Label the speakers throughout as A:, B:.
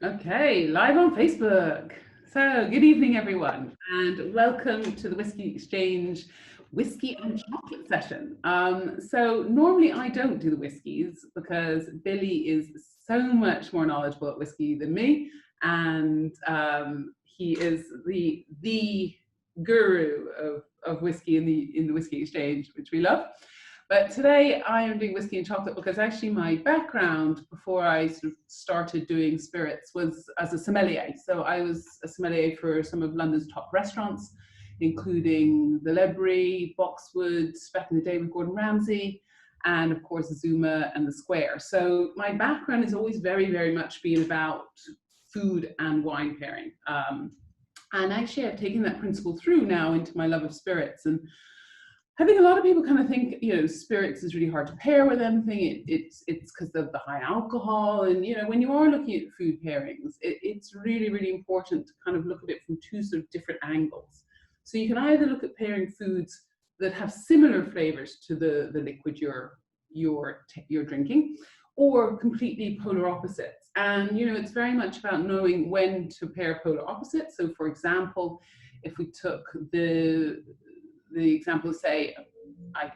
A: Okay, live on Facebook. So, good evening, everyone, and welcome to the Whisky Exchange whiskey and chocolate session. So, normally I don't do the whiskies because Billy is so much more knowledgeable at whiskey than me, and he is the guru of whiskey in the Whisky Exchange, which we love. But today I am doing whiskey and chocolate because actually my background before I sort of started doing spirits was as a sommelier. So I was a sommelier for some of London's top restaurants, including the Ledbury, Boxwood, back in the day with Gordon Ramsay, and of course Zuma and the Square. So my background has always very much been about food and wine pairing. And actually I've taken that principle through now into my love of spirits. And I think a lot of people kind of think, spirits is really hard to pair with anything. It's because of the high alcohol. And, when you are looking at food pairings, it's really important to kind of look at it from two sort of different angles. So you can either look at pairing foods that have similar flavors to the liquid you're drinking, or completely polar opposites. And, it's very much about knowing when to pair polar opposites. So for example, if we took the example, say,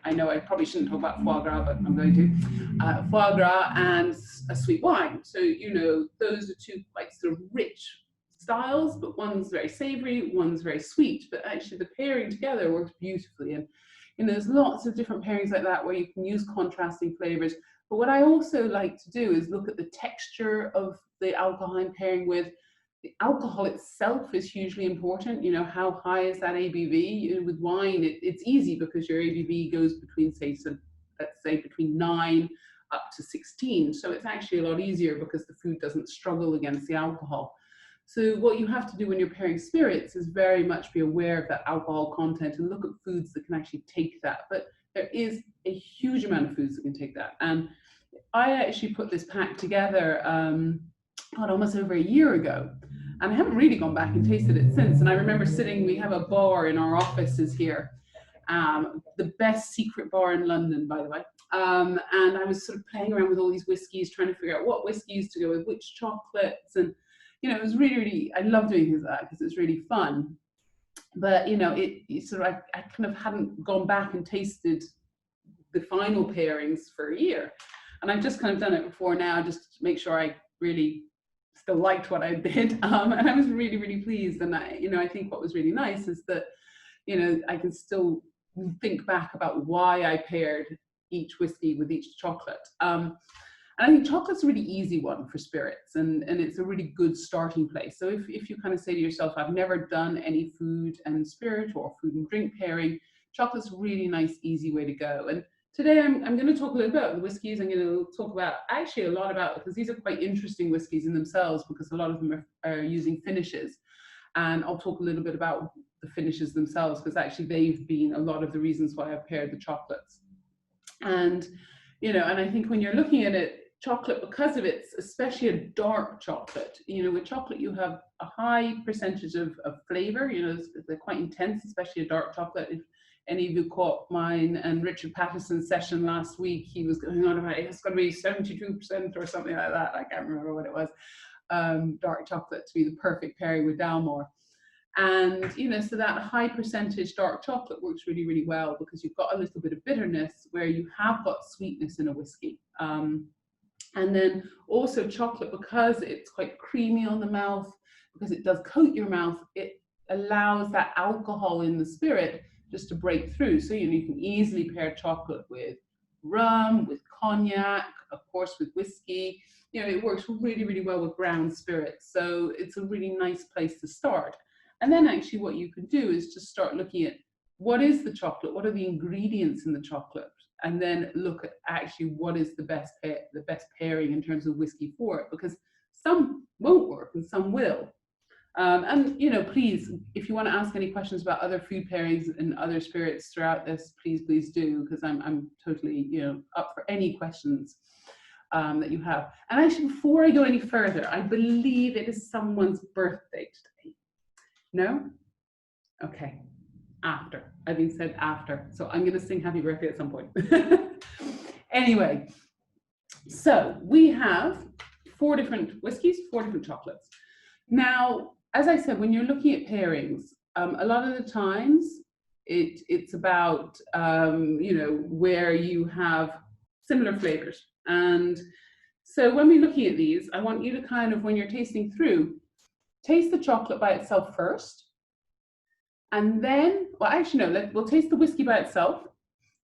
A: I know I probably shouldn't talk about foie gras, but I'm going to, foie gras and a sweet wine. So, those are two quite sort of rich styles, but one's very savory, one's very sweet, but actually the pairing together works beautifully. And, there's lots of different pairings like that where you can use contrasting flavors. But what I also like to do is look at the texture of the alcohol I'm pairing with. The alcohol itself is hugely important. How high is that ABV? With wine, it's easy because your ABV goes between, let's say between 9 up to 16. So it's actually a lot easier because the food doesn't struggle against the alcohol. So what you have to do when you're pairing spirits is very much be aware of that alcohol content and look at foods that can actually take that. But there is a huge amount of foods that can take that. And I actually put this pack together almost over a year ago. And I haven't really gone back and tasted it since. And I remember we have a bar in our offices here, the best secret bar in London, by the way. And I was sort of playing around with all these whiskies, trying to figure out what whiskies to go with which chocolates. And, it was really, I love doing things like that because it's really fun. But, it sort of, I kind of hadn't gone back and tasted the final pairings for a year. And I've just kind of done it before now, just to make sure I really still liked what I did, and I was really pleased. And I think what was really nice is that I can still think back about why I paired each whiskey with each chocolate. And I think chocolate's a really easy one for spirits, and it's a really good starting place. So if you kind of say to yourself, I've never done any food and spirit or food and drink pairing, chocolate's a really nice, easy way to go. And today I'm going to talk a little bit about the whiskies. I'm going to talk about actually a lot about, because these are quite interesting whiskies in themselves, because a lot of them are using finishes. And I'll talk a little bit about the finishes themselves, because actually they've been a lot of the reasons why I've paired the chocolates. And, and I think when you're looking at it, chocolate, because of its, especially a dark chocolate, with chocolate you have a high percentage of flavor, they're quite intense, especially a dark chocolate. If any of you caught mine and Richard Patterson's session last week, he was going on about it's going to be 72% or something like that. I can't remember what it was. Dark chocolate to be the perfect pairing with Dalmore. And, so that high percentage dark chocolate works really well because you've got a little bit of bitterness where you have got sweetness in a whiskey. And then also chocolate, because it's quite creamy on the mouth, because it does coat your mouth, it allows that alcohol in the spirit just to break through. So you can easily pair chocolate with rum, with cognac, of course with whiskey. It works really well with brown spirits. So it's a really nice place to start. And then actually what you can do is just start looking at what is the chocolate, what are the ingredients in the chocolate, and then look at actually what is the best pairing in terms of whiskey for it, because some won't work and some will. And please, if you want to ask any questions about other food pairings and other spirits throughout this, please do, because I'm totally up for any questions that you have. And actually, before I go any further, I believe it is someone's birthday today. No? Okay. After. I've been said after. So I'm going to sing happy birthday at some point. Anyway, so we have 4 different whiskies, 4 different chocolates. Now, as I said, when you're looking at pairings, a lot of the times it's about, you know, where you have similar flavors. And so when we're looking at these, I want you to kind of, when you're tasting through, taste the chocolate by itself first. And then, well, actually, no, we'll taste the whiskey by itself.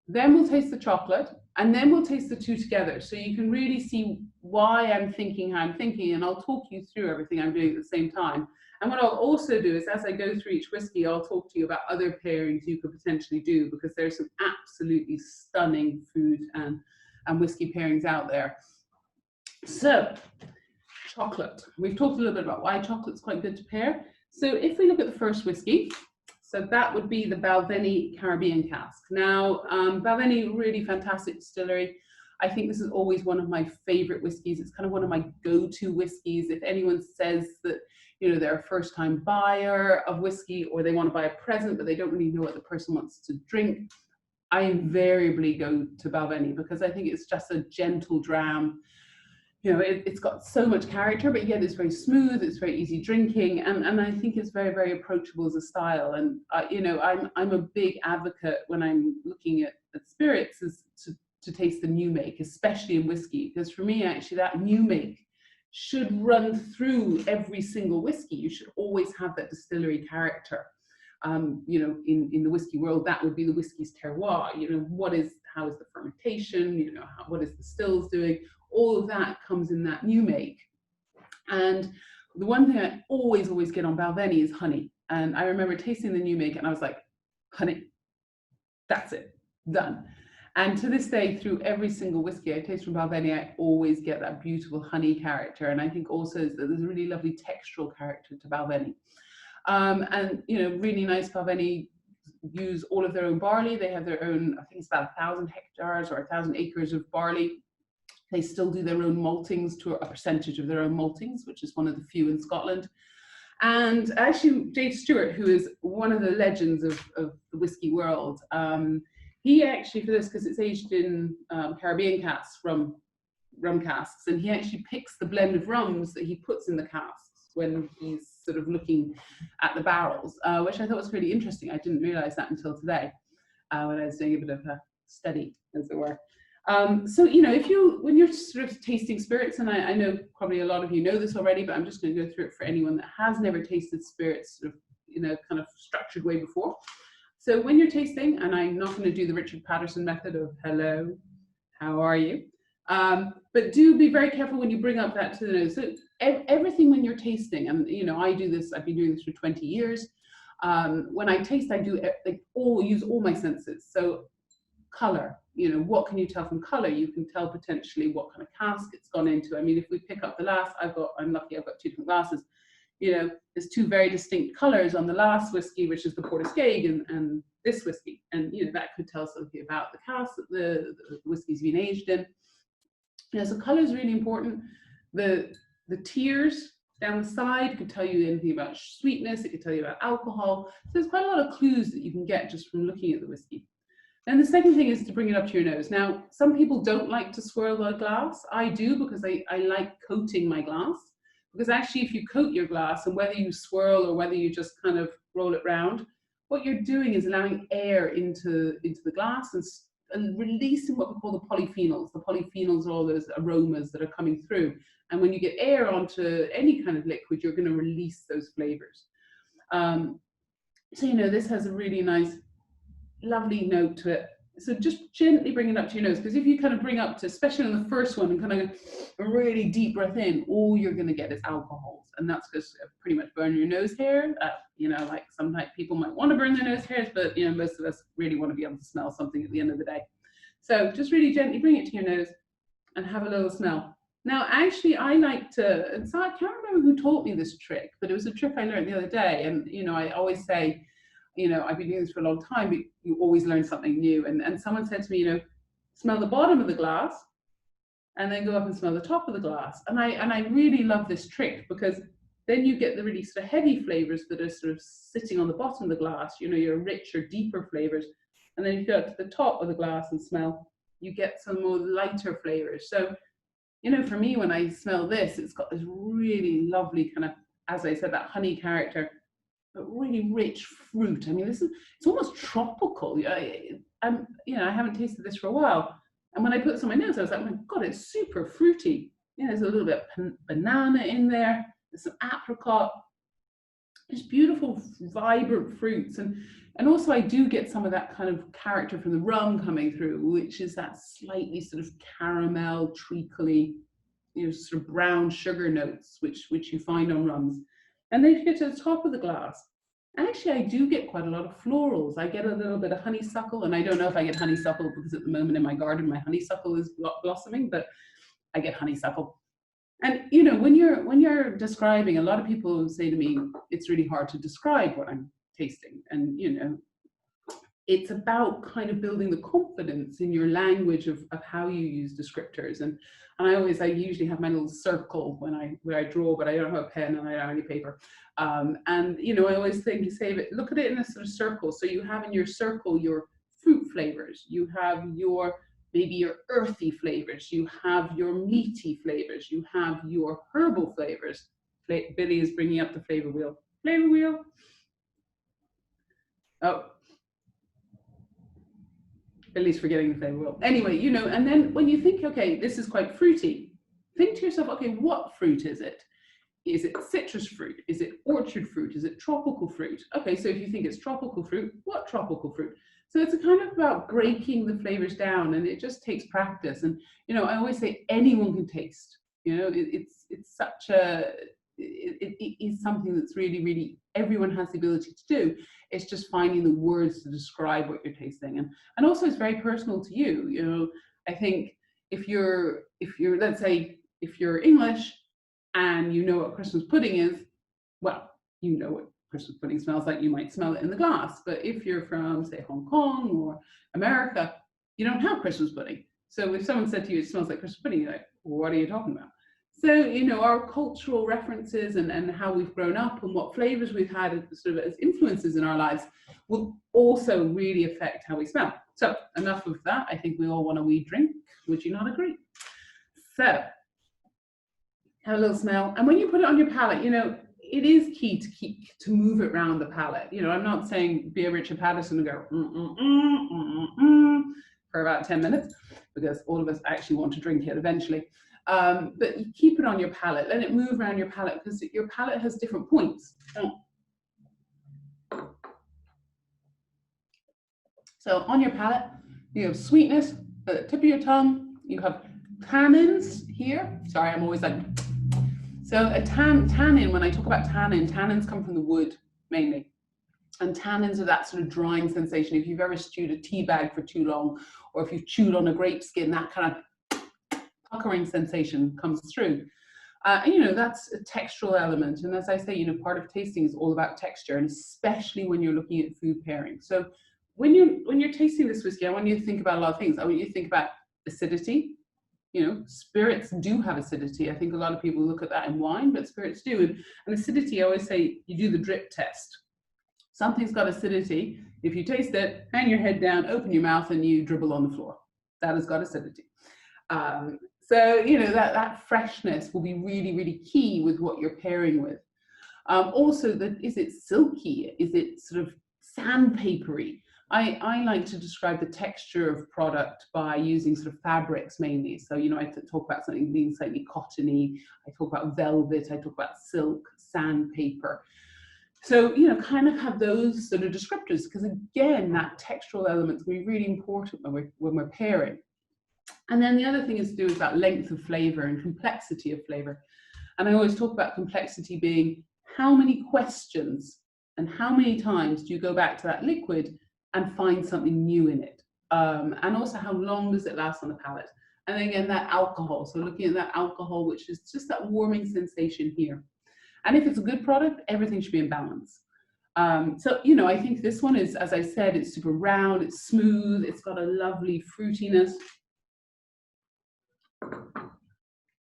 A: Then we'll taste the chocolate, and then we'll taste the 2 together. So you can really see why I'm thinking how I'm thinking, and I'll talk you through everything I'm doing at the same time. And what I'll also do is, as I go through each whiskey, I'll talk to you about other pairings you could potentially do, because there's some absolutely stunning food and whiskey pairings out there. So, chocolate. We've talked a little bit about why chocolate's quite good to pair. So if we look at the first whiskey, so that would be the Balvenie Caribbean cask. Now, Balvenie, really fantastic distillery. I think this is always one of my favorite whiskeys. It's kind of one of my go-to whiskeys. If anyone says that, you know, they're a first-time buyer of whiskey, or they want to buy a present, but they don't really know what the person wants to drink, I invariably go to Balvenie, because I think it's just a gentle dram. You know, it's got so much character, but yet it's very smooth, it's very easy drinking, and I think it's very, very approachable as a style. And, you know, I'm a big advocate when I'm looking at spirits is to taste the new make, especially in whiskey, because for me, actually, that new make should run through every single whiskey. You should always have that distillery character. You know, in the whiskey world, that would be the whiskey's terroir. You know, how is the fermentation? You know, what is the stills doing? All of that comes in that new make. And the one thing I always get on Balvenie is honey. And I remember tasting the new make, and I was like, honey, that's it, done. And to this day, through every single whiskey I taste from Balvenie, I always get that beautiful honey character. And I think also that there's a really lovely textural character to Balvenie. And, you know, really nice. Balvenie use all of their own barley. They have their own, I think it's about 1,000 hectares or 1,000 acres of barley. They still do their own maltings, to a percentage of their own maltings, which is one of the few in Scotland. And actually, Jade Stewart, who is one of the legends of the whiskey world, he actually, for this, because it's aged in Caribbean casks, rum casks, and he actually picks the blend of rums that he puts in the casks when he's sort of looking at the barrels, which I thought was really interesting. I didn't realize that until today, when I was doing a bit of a study, as it were. So, you know, when you're sort of tasting spirits, and I know probably a lot of you know this already, but I'm just going to go through it for anyone that has never tasted spirits sort of in a kind of structured way before. So when you're tasting, and I'm not going to do the Richard Patterson method of hello, how are you? But do be very careful when you bring up that to the nose. So everything when you're tasting, and you know, I do this, I've been doing this for 20 years. When I taste, I do use all my senses. So color, you know, what can you tell from color? You can tell potentially what kind of cask it's gone into. I mean, if we pick up the last, I'm lucky I've got 2 different glasses. You know, there's 2 very distinct colors on the last whiskey, which is the Portuguese, and this whiskey. And, you know, that could tell something about the cask that the whiskey's been aged in. You know, so color is really important. The tiers down the side could tell you anything about sweetness. It could tell you about alcohol. So there's quite a lot of clues that you can get just from looking at the whiskey. And the second thing is to bring it up to your nose. Now, some people don't like to swirl their glass. I do, because I like coating my glass. Because actually, if you coat your glass, and whether you swirl or whether you just kind of roll it round, what you're doing is allowing air into the glass and releasing what we call the polyphenols. The polyphenols are all those aromas that are coming through. And when you get air onto any kind of liquid, you're going to release those flavors. So, you know, this has a really nice, lovely note to it. So just gently bring it up to your nose, because if you kind of bring up to, especially on the first one, and kind of a really deep breath in, all you're going to get is alcohols, and that's just pretty much burn your nose hair. You know, like sometimes people might want to burn their nose hairs, but you know, most of us really want to be able to smell something at the end of the day. So just really gently bring it to your nose and have a little smell. Now, actually, I like to, and so I can't remember who taught me this trick, but it was a trick I learned the other day, and you know, I always say, you know, I've been doing this for a long time, but you always learn something new. And someone said to me, you know, smell the bottom of the glass and then go up and smell the top of the glass. And I really love this trick, because then you get the really sort of heavy flavors that are sort of sitting on the bottom of the glass, you know, your richer, deeper flavors. And then if you go up to the top of the glass and smell, you get some more lighter flavors. So you know, for me, when I smell this, it's got this really lovely kind of, as I said, that honey character, but really rich fruit. I mean, it's almost tropical. You know, I haven't tasted this for a while. And when I put this on my nose, I was like, oh my God, it's super fruity. You know, there's a little bit of banana in there. There's some apricot. There's beautiful, vibrant fruits. And also I do get some of that kind of character from the rum coming through, which is that slightly sort of caramel, treacly, you know, sort of brown sugar notes, which you find on rums. And then if you get to the top of the glass, actually I do get quite a lot of florals. I get a little bit of honeysuckle, and I don't know if I get honeysuckle because at the moment in my garden, my honeysuckle is blossoming, but I get honeysuckle. And you know, when you're describing, a lot of people say to me, it's really hard to describe what I'm tasting. And you know, it's about kind of building the confidence in your language of how you use descriptors. And I usually have my little circle where I draw, but I don't have a pen and I don't have any paper. And you know, I always look at it in a sort of circle. So you have in your circle your fruit flavors, you have maybe your earthy flavors, you have your meaty flavors, you have your herbal flavors. Billy is bringing up the flavor wheel. Flavor wheel. Oh, Billy's forgetting the flavor wheel. Anyway, you know, and then when you think, okay, this is quite fruity, think to yourself, okay, what fruit is it? Is it citrus fruit? Is it orchard fruit? Is it tropical fruit? Okay, so if you think it's tropical fruit, what tropical fruit? So it's a kind of about breaking the flavors down, and it just takes practice. And you know, I always say anyone can taste. You know, it's such a it is something that's really, really everyone has the ability to do. It's just finding the words to describe what you're tasting, and also it's very personal to you. You know, I think if you're let's say if you're English and you know what Christmas pudding is, well, you know what Christmas pudding smells like. You might smell it in the glass. But if you're from, say, Hong Kong or America, you don't have Christmas pudding. So if someone said to you, it smells like Christmas pudding, you're like, well, what are you talking about? So, you know, our cultural references and how we've grown up and what flavors we've had sort of as influences in our lives will also really affect how we smell. So enough of that. I think we all want a wee drink. Would you not agree? So have a little smell. And when you put it on your palate, you know, it is key to move it around the palate. You know, I'm not saying be a Richard Patterson and go for about 10 minutes, because all of us actually want to drink it eventually. But you keep it on your palate, let it move around your palate, because your palate has different points. So on your palate, you have sweetness at the tip of your tongue, you have tannins here. Sorry, I'm always like, so a tannin, when I talk about tannins come from the wood mainly. And tannins are that sort of drying sensation. If you've ever stewed a tea bag for too long, or if you've chewed on a grape skin, that kind of puckering sensation comes through. And you know, that's a textural element. And as I say, you know, part of tasting is all about texture, and especially when you're looking at food pairing. So when you're tasting this whiskey, I want you to think about a lot of things. I want you to think about acidity. You know, spirits do have acidity. I think a lot of people look at that in wine, but spirits do. And acidity, I always say, you do the drip test. Something's got acidity. If you taste it, hang your head down, open your mouth, and you dribble on the floor. That has got acidity. So, you know, that freshness will be really, really key with what you're pairing with. Also, is it silky? Is it sort of sandpapery? I like to describe the texture of product by using sort of fabrics mainly. So, you know, I talk about something being slightly cottony. I talk about velvet. I talk about silk, sandpaper. So, you know, kind of have those sort of descriptors, because again, that textural element is going to be really important when we're pairing. And then the other thing is to do with that length of flavor and complexity of flavor. And I always talk about complexity being how many questions and how many times do you go back to that liquid and find something new in it? And also how long does it last on the palate? And again, that alcohol. So looking at that alcohol, which is just that warming sensation here. And if it's a good product, everything should be in balance. So, you know, I think this one is, as I said, it's super round, it's smooth, it's got a lovely fruitiness.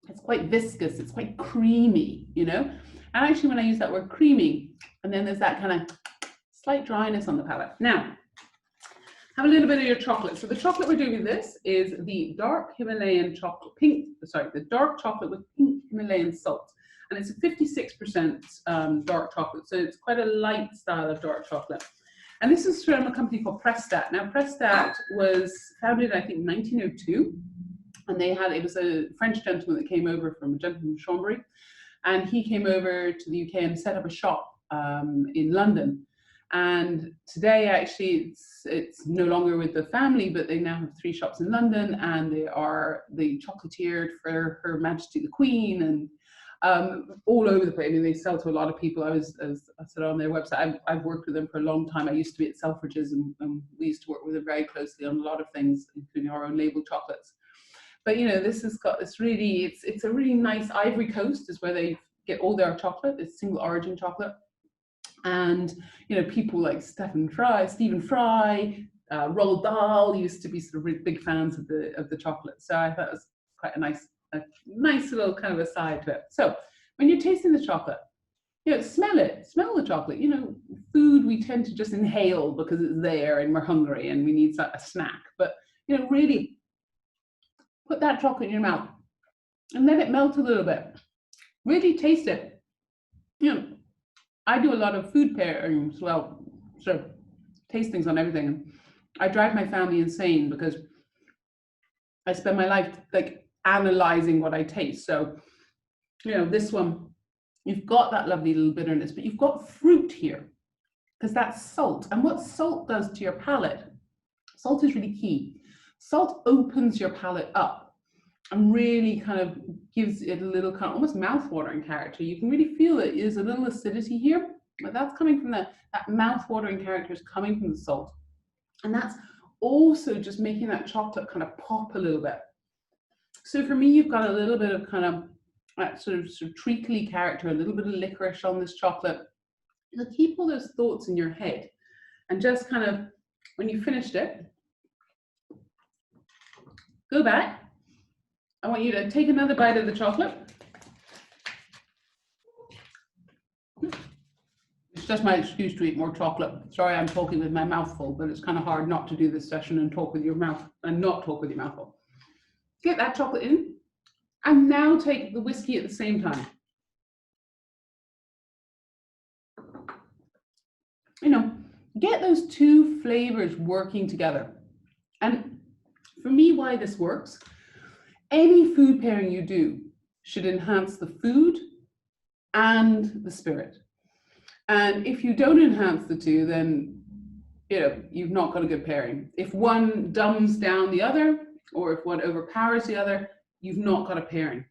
A: It's quite viscous, it's quite creamy, you know. And actually, when I use that word creamy, and then there's that kind of slight dryness on the palate. Now, have a little bit of your chocolate. So the chocolate we're doing with this is the dark Himalayan chocolate, the dark chocolate with pink Himalayan salt. And it's a 56% dark chocolate. So it's quite a light style of dark chocolate. And this is from a company called Prestat. Now, Prestat was founded, I think, in 1902. And it was a French gentleman that came over from a gentleman from Chambéry. And he came over to the UK and set up a shop in London. And today, actually, it's no longer with the family, but they now have 3 shops in London, and they are the chocolatiered for Her Majesty the Queen, and all over the place. I mean, they sell to a lot of people. As I said on their website, I've worked with them for a long time. I used to be at Selfridges, and we used to work with them very closely on a lot of things, including our own label chocolates. But you know, this has got this really, it's a really nice Ivory Coast is where they get all their chocolate. It's single origin chocolate. And you know, people like Stephen Fry, Roald Dahl used to be sort of really big fans of the chocolate. So I thought it was quite a nice little kind of aside to it. So when you're tasting the chocolate, you know, smell the chocolate. You know, food we tend to just inhale because it's there and we're hungry and we need a snack. But you know, really put that chocolate in your mouth and let it melt a little bit. Really taste it. You know, I do a lot of food pairings, well, sort of tastings on everything. I drive my family insane because I spend my life like analyzing what I taste. So, you know, this one, you've got that lovely little bitterness, but you've got fruit here because that's salt. And what salt does to your palate, salt is really key. Salt opens your palate up and really kind of gives it a little kind of almost mouth-watering character. You can really feel it is a little acidity here, but that's coming from that mouth-watering character is coming from the salt. And that's also just making that chocolate kind of pop a little bit. So for me, you've got a little bit of kind of that sort of treacly character, a little bit of licorice on this chocolate. You'll keep all those thoughts in your head and just kind of, when you finished it, go back. I want you to take another bite of the chocolate. It's just my excuse to eat more chocolate. Sorry, I'm talking with my mouth full, but it's kind of hard not to do this session and talk with your mouth and not talk with your mouth full. Get that chocolate in, and now take the whiskey at the same time. You know, get those 2 flavors working together. And for me, why this works, any food pairing you do should enhance the food and the spirit. And if you don't enhance the 2, then you know, you've not got a good pairing. If one dumbs down the other, or if one overpowers the other, you've not got a pairing.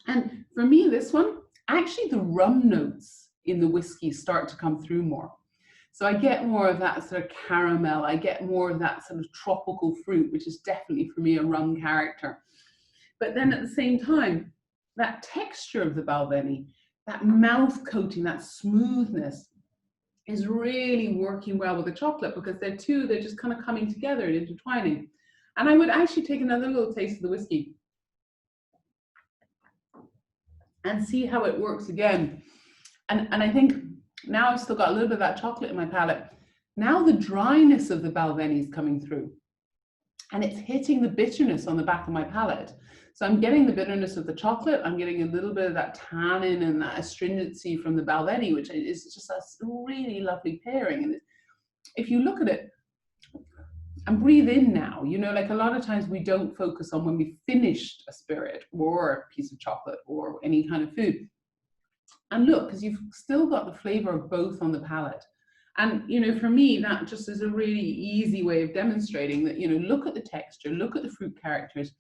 A: And for me, this one, actually the rum notes in the whiskey start to come through more. So I get more of that sort of caramel, I get more of that sort of tropical fruit, which is definitely for me a rum character. But then at the same time, that texture of the Balvenie, that mouth coating, that smoothness is really working well with the chocolate because they're just kind of coming together and intertwining. And I would actually take another little taste of the whiskey and see how it works again. And I think now I've still got a little bit of that chocolate in my palate. Now the dryness of the Balvenie is coming through and it's hitting the bitterness on the back of my palate. So I'm getting the bitterness of the chocolate, I'm getting a little bit of that tannin and that astringency from the Balvenie, which is just a really lovely pairing. And if you look at it, and breathe in now, you know, like a lot of times we don't focus on when we finished a spirit or a piece of chocolate or any kind of food. And look, because you've still got the flavor of both on the palate. And, you know, for me, that just is a really easy way of demonstrating that, you know, look at the texture, look at the fruit characters,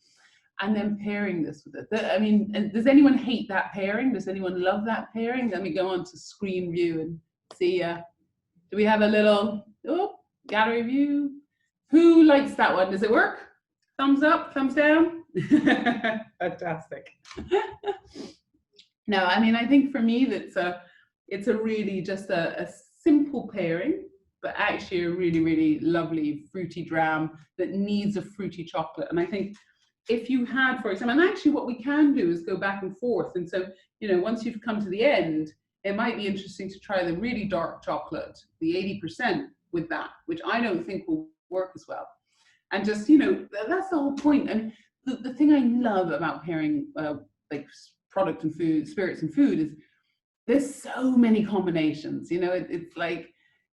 A: and then pairing this with it. I mean, does anyone hate that pairing? Does anyone love that pairing? Let me go on to screen view and see, do we have a little, gallery view? Who likes that one? Does it work? Thumbs up, thumbs down? Fantastic. No, I mean, I think for me, it's a really just a simple pairing, but actually a really, really lovely fruity dram that needs a fruity chocolate. And I think if you had, for example, and actually what we can do is go back and forth. And so, you know, once you've come to the end, it might be interesting to try the really dark chocolate, the 80% with that, which I don't think will work as well. And just, you know, that's the whole point. And the thing I love about pairing like product and food, spirits and food, is there's so many combinations. You know, it's like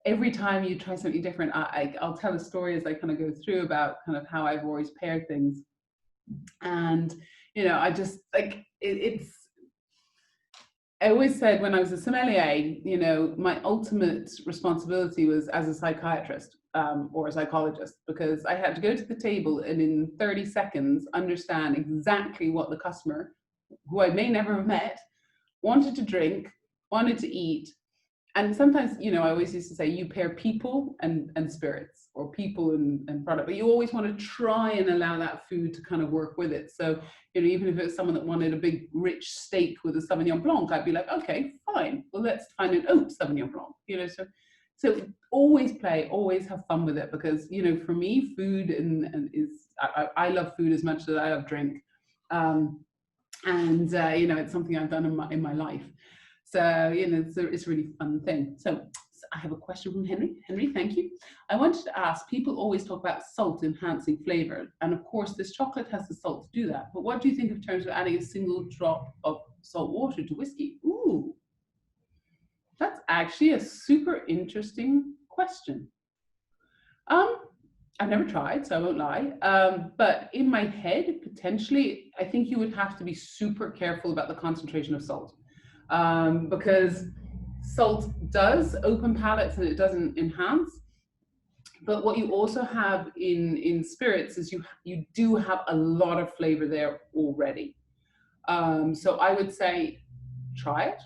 A: every time you try something different, I'll tell a story as I kind of go through about kind of how I've always paired things. And, you know, I just like I always said when I was a sommelier, you know, my ultimate responsibility was as a psychiatrist or a psychologist, because I had to go to the table and in 30 seconds understand exactly what the customer, who I may never have met, wanted to drink, wanted to eat. And sometimes, you know, I always used to say you pair people and spirits, or people and product, but you always want to try and allow that food to kind of work with it. So, you know, even if it was someone that wanted a big rich steak with a Sauvignon Blanc, I'd be like, okay, fine, well, let's find an oat Sauvignon Blanc, you know. So always play, always have fun with it, because, you know, for me, food and is, I love food as much as I love drink. You know, it's something I've done in my life. So, you know, it's a really fun thing. So I have a question from Henry. Henry, thank you. I wanted to ask, people always talk about salt enhancing flavor. And of course, this chocolate has the salt to do that. But what do you think in terms of adding a single drop of salt water to whiskey? Ooh, that's actually a super interesting question. I've never tried, so I won't lie. But in my head, potentially, I think you would have to be super careful about the concentration of salt. Because salt does open palates and it doesn't enhance. But what you also have in spirits is you do have a lot of flavor there already. So I would say try it.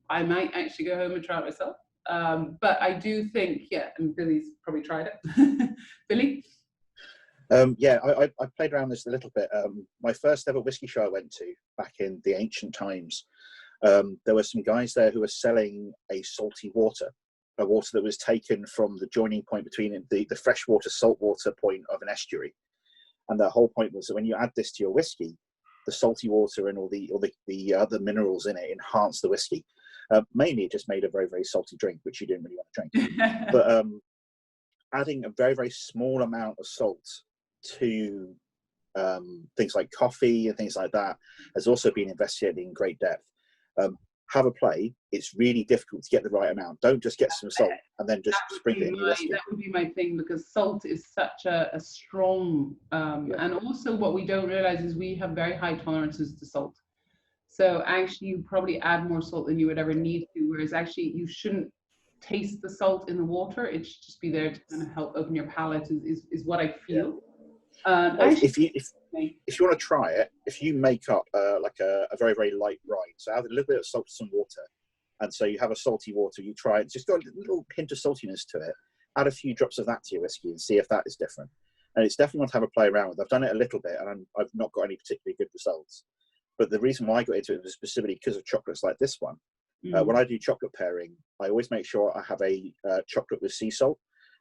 A: I might actually go home and try it myself. But I do think, yeah, and Billy's probably tried it. Billy?
B: Yeah, I played around this a little bit. My first ever whiskey show I went to back in the ancient times, there were some guys there who were selling a salty water, a water that was taken from the joining point between the freshwater saltwater point of an estuary. And the whole point was that when you add this to your whiskey, the salty water and all the other minerals in it enhance the whiskey. Mainly it just made a very, very salty drink, which you didn't really want to drink. But adding a very, very small amount of salt to things like coffee and things like that has also been investigated in great depth. Have a play. It's really difficult to get the right amount. Don't just get some salt and then just sprinkle it in your whiskey.
A: That would be my thing, because salt is such a strong, and also what we don't realize is we have very high tolerances to salt. So actually you probably add more salt than you would ever need to, whereas actually you shouldn't taste the salt in the water. It should just be there to kind of help open your palate is what I feel.
B: If you want to try it, if you make up like a very, very light brine, so add a little bit of salt to some water, and so you have a salty water, you try it, just got a little hint of saltiness to it, add a few drops of that to your whiskey and see if that is different. And it's definitely one to have a play around with. I've done it a little bit and I've not got any particularly good results. But the reason why I got into it was specifically because of chocolates like this one. When I do chocolate pairing, I always make sure I have a chocolate with sea salt,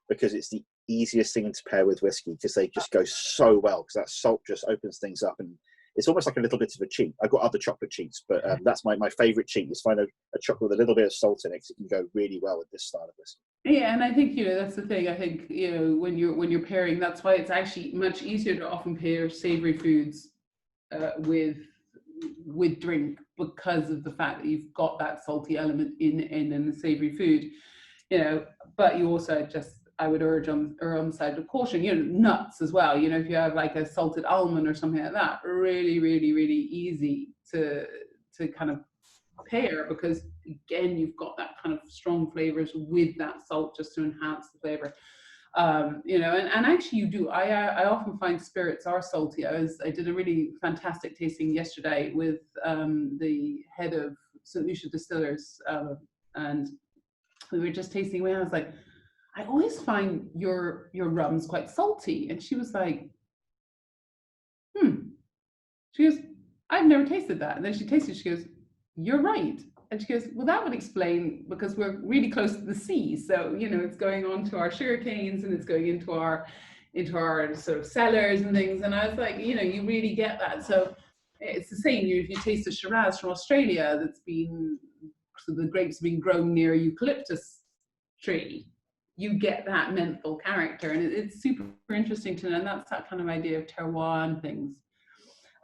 B: because it's the easiest thing to pair with whiskey, because they just go so well, because that salt just opens things up, and it's almost like a little bit of a cheat. I've got other chocolate cheats, but that's my favorite cheat, is find a chocolate with a little bit of salt in it, because it can go really well with this style of whiskey.
A: Yeah, and I think, you know, that's the thing. I think, you know, when you're pairing, that's why it's actually much easier to often pair savory foods with drink, because of the fact that you've got that salty element in the savory food, you know. But you also I would urge on the side of caution, you know, nuts as well. You know, if you have like a salted almond or something like that, really, really, really easy to kind of pair, because again, you've got that kind of strong flavors with that salt just to enhance the flavor. You know, and actually you do. I often find spirits are salty. I did a really fantastic tasting yesterday with the head of St. Lucia Distillers, and we were just tasting away. I was like, I always find your rum's quite salty. And she was like, She goes, I've never tasted that. And then she tasted it, she goes, you're right. And she goes, well, that would explain, because we're really close to the sea. So, you know, it's going on to our sugar canes and it's going into our sort of cellars and things. And I was like, you know, you really get that. So it's the same. If you taste a Shiraz from Australia, so the grapes have been grown near a eucalyptus tree, you get that menthol character, and it's super interesting to know. And that's that kind of idea of terroir and things.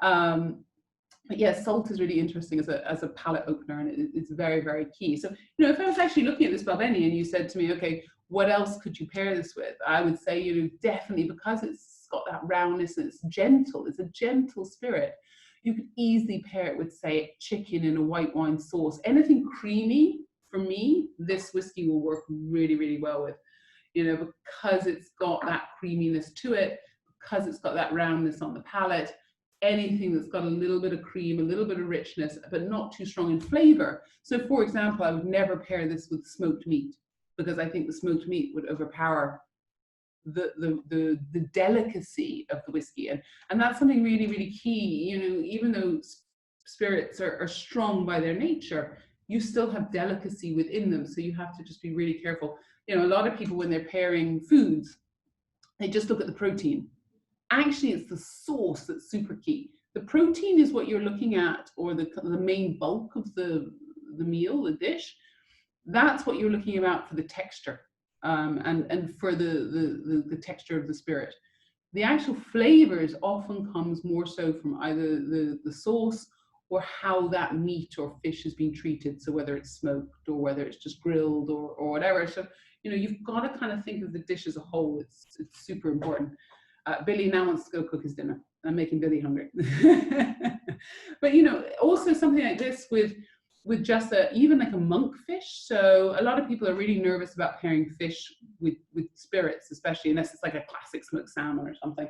A: But yeah, salt is really interesting as a palate opener, and it's very, very key. So, you know, if I was actually looking at this Balvenie and you said to me, okay, what else could you pair this with? I would say, you know, definitely, because it's got that roundness and it's gentle, it's a gentle spirit. You could easily pair it with, say, chicken in a white wine sauce. Anything creamy, for me, this whiskey will work really, really well with, you know, because it's got that creaminess to it, because it's got that roundness on the palate. Anything that's got a little bit of cream, a little bit of richness, but not too strong in flavor. So, for example, I would never pair this with smoked meat, because I think the smoked meat would overpower the delicacy of the whiskey. And that's something really, really key. You know, even though spirits are strong by their nature, you still have delicacy within them. So you have to just be really careful. You know, a lot of people, when they're pairing foods, they just look at the protein. Actually, it's the sauce that's super key. The protein is what you're looking at, or the main bulk of the meal, the dish. That's what you're looking at for the texture, and for the texture of the spirit. The actual flavors often comes more so from either the sauce or how that meat or fish is being treated. So whether it's smoked or whether it's just grilled or whatever. So, you know, you've got to kind of think of the dish as a whole. It's super important. Billy now wants to go cook his dinner. I'm making Billy hungry. But, you know, also something like this with just even like a monkfish. So a lot of people are really nervous about pairing fish with spirits, especially unless it's like a classic smoked salmon or something.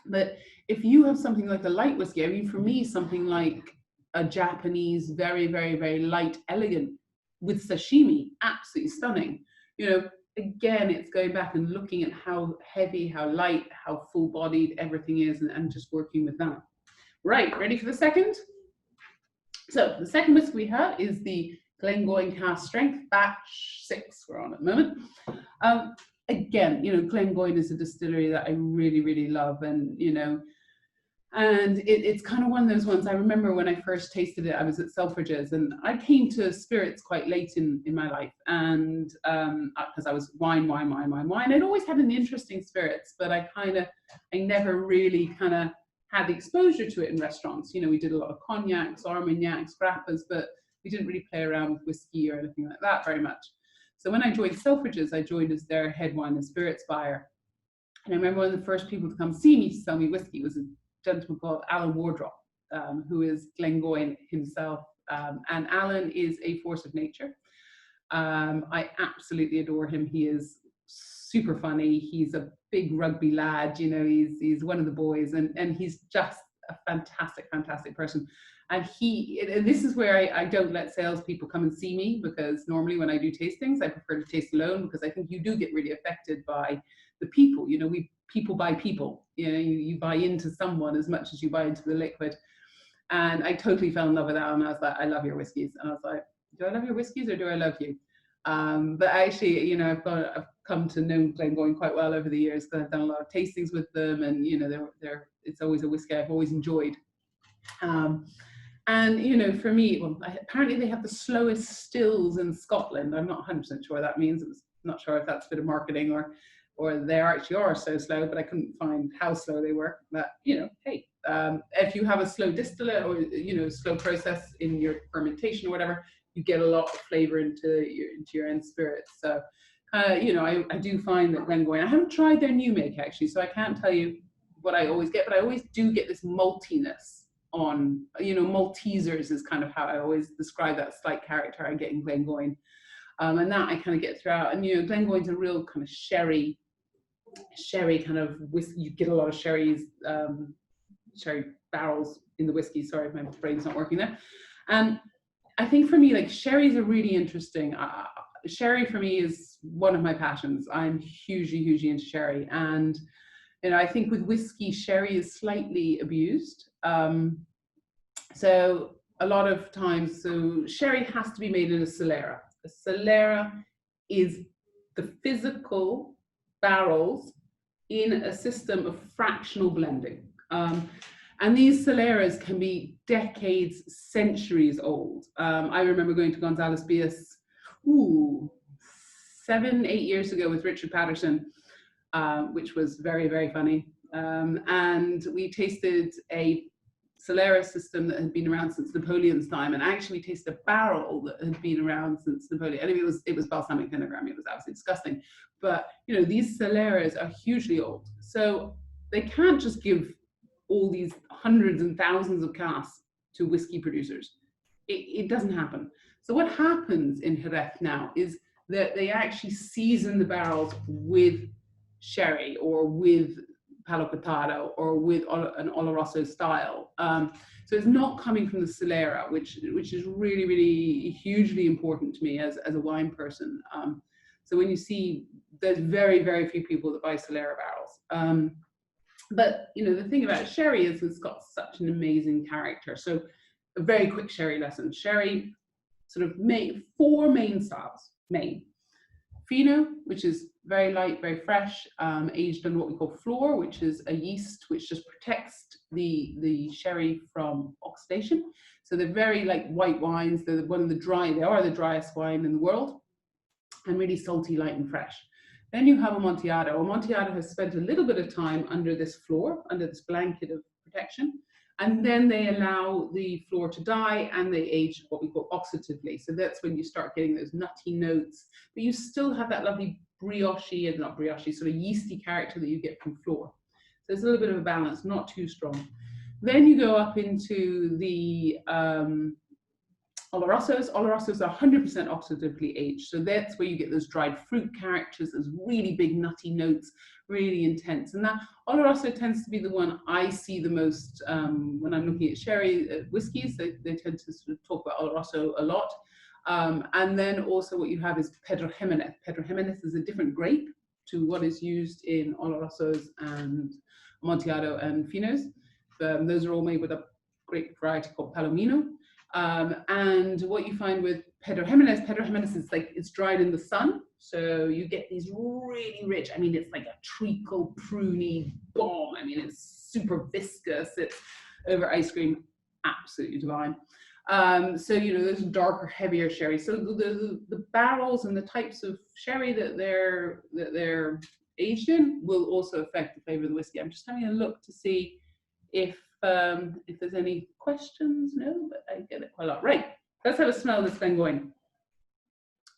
A: But if you have something like a light whiskey, I mean, for me, something like a Japanese, very, very, very light, elegant with sashimi, absolutely stunning. You know, again, it's going back and looking at how heavy, how light, how full-bodied everything is, and just working with that. Right, ready for the second? So the second whiskey we have is the Glengoyne Cask Strength Batch 6 we're on at the moment. Again, you know, Glengoyne is a distillery that I really, really love, and, you know, and it's kind of one of those ones. I remember when I first tasted it, I was at Selfridges, and I came to spirits quite late in my life, and because I was wine. I'd always had an interest in spirits, but I never really kind of had the exposure to it in restaurants. You know, we did a lot of cognacs, armagnacs, grappas, but we didn't really play around with whiskey or anything like that very much. So when I joined Selfridges, I joined as their head wine and spirits buyer. And I remember one of the first people to come see me to sell me whiskey was a gentleman called Alan Wardrop, who is Glengoyne himself. And Alan is a force of nature. I absolutely adore him. He is super funny. He's a big rugby lad, you know, he's one of the boys, and he's just a fantastic, fantastic person. And this is where I don't let salespeople come and see me, because normally when I do tastings, I prefer to taste alone, because I think you do get really affected by the people. You know, people buy people. You know, you buy into someone as much as you buy into the liquid. And I totally fell in love with that, and I was like, I love your whiskeys. And I was like, do I love your whiskeys or do I love you? But actually, you know, I've come to know Glengoyne quite well over the years, because I've done a lot of tastings with them, and, you know, it's always a whiskey I've always enjoyed. And, you know, for me, well, apparently they have the slowest stills in Scotland. I'm not 100% sure what that means. I'm not sure if that's a bit of marketing or they actually are so slow, but I couldn't find how slow they were. But, you know, hey, if you have a slow distillate or, you know, slow process in your fermentation or whatever, you get a lot of flavor into your end spirits. So, you know, I do find that Glengoyne, I haven't tried their new make actually, so I can't tell you what I always get, but I always do get this maltiness on, you know, Maltesers is kind of how I always describe that slight character I get in Glengoyne. And that I kind of get throughout. And, you know, Glengoyne's a real kind of sherry kind of whiskey. You get a lot of sherry barrels in the whiskey. Sorry, my brain's not working there. And I think for me, like, sherries are really interesting. Sherry for me is one of my passions. I'm hugely into sherry. And, you know, I think with whiskey, sherry is slightly abused. So a lot of times, so sherry has to be made in a Solera. A Solera is the physical barrels in a system of fractional blending. And these Soleras can be decades, centuries old. I remember going to González Bias, 7, 8 years ago with Richard Patterson, which was very, very funny. And we tasted a Solera system that had been around since Napoleon's time, and actually we tasted a barrel that had been around since Napoleon. Anyway, it was balsamic vinaigrette. It was absolutely disgusting. But you know, these Soleras are hugely old, so they can't just give all these hundreds and thousands of casks to whiskey producers. It doesn't happen. So what happens in Jerez now is that they actually season the barrels with sherry or with Palo Cortado or with an Oloroso style. So it's not coming from the Solera, which is really, really hugely important to me as a wine person. So when you see, there's very, very few people that buy Solera barrels. But you know, the thing about sherry is it's got such an amazing character. So a very quick sherry lesson. Sherry sort of four main styles. Fino, which is very light, very fresh, aged on what we call flor, which is a yeast which just protects the sherry from oxidation. So they're very like white wines. They're they are the driest wine in the world, and really salty, light, and fresh. Then you have Amontillado. Amontillado has spent a little bit of time under this flor, under this blanket of protection, and then they allow the flor to die and they age what we call oxidatively. So that's when you start getting those nutty notes, but you still have that lovely not brioche, sort of yeasty character that you get from flor. So there's a little bit of a balance, not too strong. Then you go up into the Olorosos. Olorosos are 100% oxidatively aged. So that's where you get those dried fruit characters, those really big nutty notes, really intense. And that Oloroso tends to be the one I see the most when I'm looking at sherry whiskies. They tend to sort of talk about Oloroso a lot. And then also what you have is Pedro Jimenez. Pedro Jimenez is a different grape to what is used in Olorosos and Amontillado and Finos. Those are all made with a grape variety called Palomino. And what you find with Pedro Jimenez is like it's dried in the sun. So you get these really rich, I mean, it's like a treacle, pruny bomb. I mean, it's super viscous. It's over ice cream, absolutely divine. So, you know, those darker, heavier sherry. So the barrels and the types of sherry that they're aged in will also affect the flavor of the whiskey. I'm just having a look to see if there's any questions. No, but I get it quite a lot. Right, let's have a smell of this Glengoyne.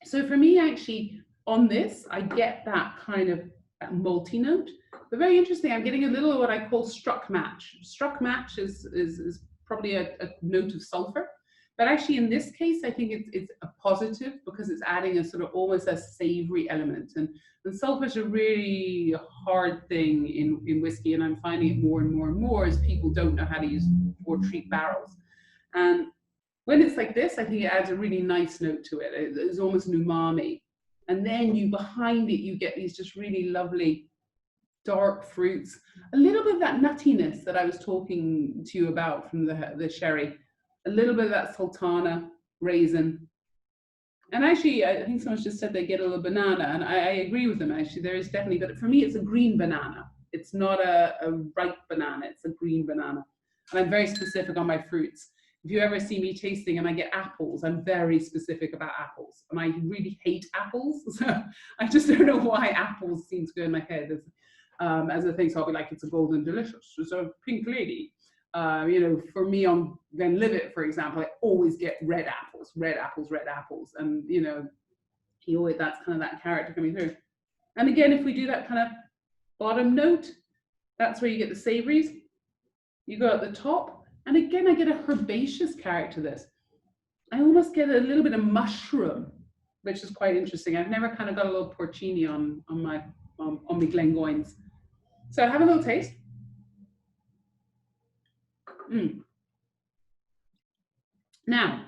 A: So for me, actually, on this, I get that kind of malty note. But very interesting, I'm getting a little of what I call struck match. Struck match is probably a note of sulfur. But actually, in this case, I think it's a positive because it's adding a sort of almost a savory element. And sulfur is a really hard thing in whiskey, and I'm finding it more and more and more as people don't know how to use or treat barrels. And when it's like this, I think it adds a really nice note to it. It's almost an umami. And then behind it, you get these just really lovely dark fruits, a little bit of that nuttiness that I was talking to you about from the sherry, a little bit of that sultana, raisin. And actually, I think someone just said they get a little banana, and I agree with them, actually. There is definitely, but for me, it's a green banana. It's not a ripe banana, it's a green banana. And I'm very specific on my fruits. If you ever see me tasting and I get apples, I'm very specific about apples. And I really hate apples. So I just don't know why apples seem to go in my head as a thing. So I'll be like, it's a golden delicious. So a pink lady. You know, for me on Glenlivet, for example, I always get red apples. And, you know, that's kind of that character coming through. And again, if we do that kind of bottom note, that's where you get the savories. You go at the top. And again, I get a herbaceous character to this. I almost get a little bit of mushroom, which is quite interesting. I've never kind of got a little porcini on my Glengoynes. So have a little taste. Now,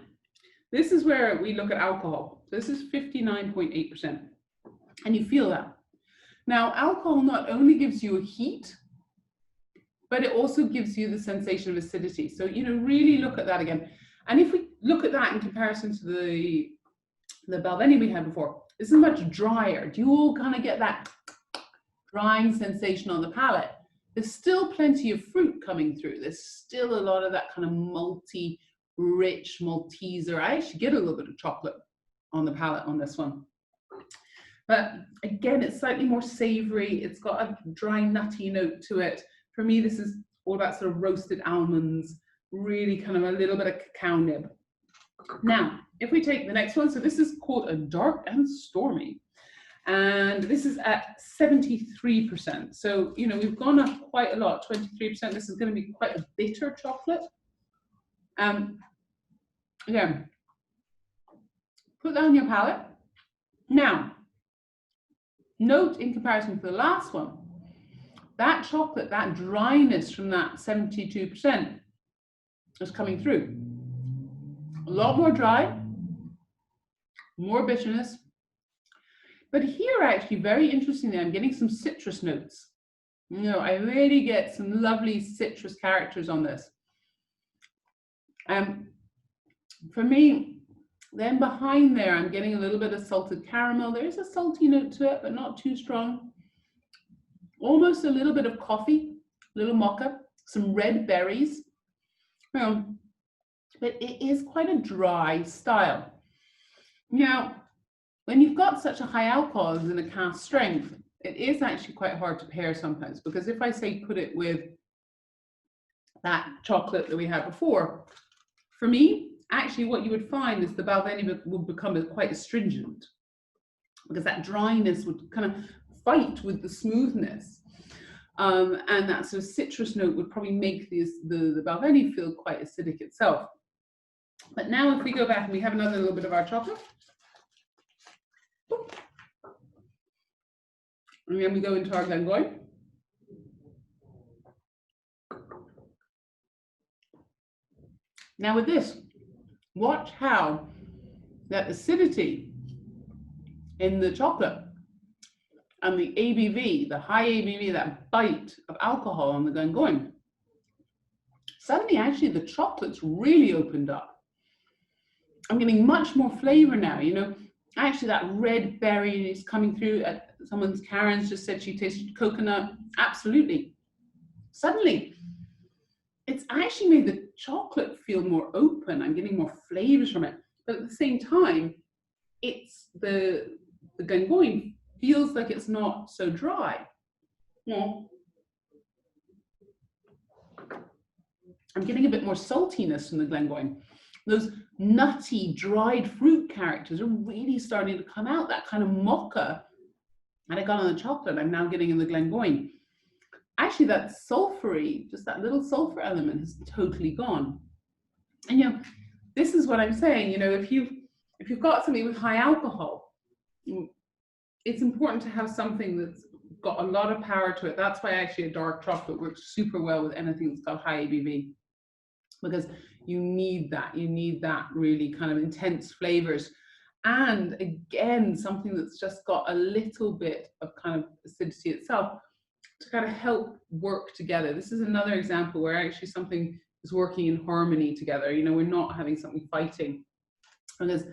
A: this is where we look at alcohol. This is 59.8%. And you feel that. Now, alcohol not only gives you a heat, but it also gives you the sensation of acidity. So, you know, really look at that again. And if we look at that in comparison to the Balvenie we had before, this is much drier. Do you all kind of get that drying sensation on the palate? There's still plenty of fruit coming through. There's still a lot of that kind of malty, rich Malteser. I actually get a little bit of chocolate on the palate on this one. But again, it's slightly more savory. It's got a dry, nutty note to it. For me, this is all about sort of roasted almonds, really kind of a little bit of cacao nib. Now, if we take the next one, so this is called a dark and stormy. And this is at 73%. So, you know, we've gone up quite a lot, 23%. This is going to be quite a bitter chocolate. Again, put that on your palate. Now, note in comparison to the last one, that chocolate, that dryness from that 72% is coming through. A lot more dry, more bitterness. But here, actually, very interestingly, I'm getting some citrus notes. You know, I really get some lovely citrus characters on this. For me, then behind there, I'm getting a little bit of salted caramel. There is a salty note to it, but not too strong. Almost a little bit of coffee, a little mocha, some red berries. But it is quite a dry style. Now, when you've got such a high alcohol as in a cask strength, it is actually quite hard to pair sometimes, because if I say put it with that chocolate that we had before, for me, actually what you would find is the Balvenie would become quite astringent, because that dryness would kind of fight with the smoothness. And that sort of citrus note would probably make the Balvenie feel quite acidic itself. But now if we go back and we have another little bit of our chocolate, and then we go into our Glengoyne. Now with this, watch how that acidity in the chocolate and the ABV, the high ABV, that bite of alcohol on the Glengoyne, suddenly actually the chocolate's really opened up. I'm getting much more flavor now, you know. Actually, that red berry is coming through. Karen's just said she tasted coconut. Absolutely. Suddenly, it's actually made the chocolate feel more open. I'm getting more flavors from it. But at the same time, it's the Glengoyne feels like it's not so dry. Well, I'm getting a bit more saltiness from the Glengoyne. Those nutty, dried fruit characters are really starting to come out. That kind of mocha that I got on the chocolate, I'm now getting in the Glengoyne. Actually, that sulfury, just that little sulfur element has totally gone. And you know, this is what I'm saying. You know, if you've got something with high alcohol, it's important to have something that's got a lot of power to it. That's why actually a dark chocolate works super well with anything that's got high ABV, because you need that really kind of intense flavors. And again, something that's just got a little bit of kind of acidity itself to kind of help work together. This is another example where actually something is working in harmony together. You know, we're not having something fighting, because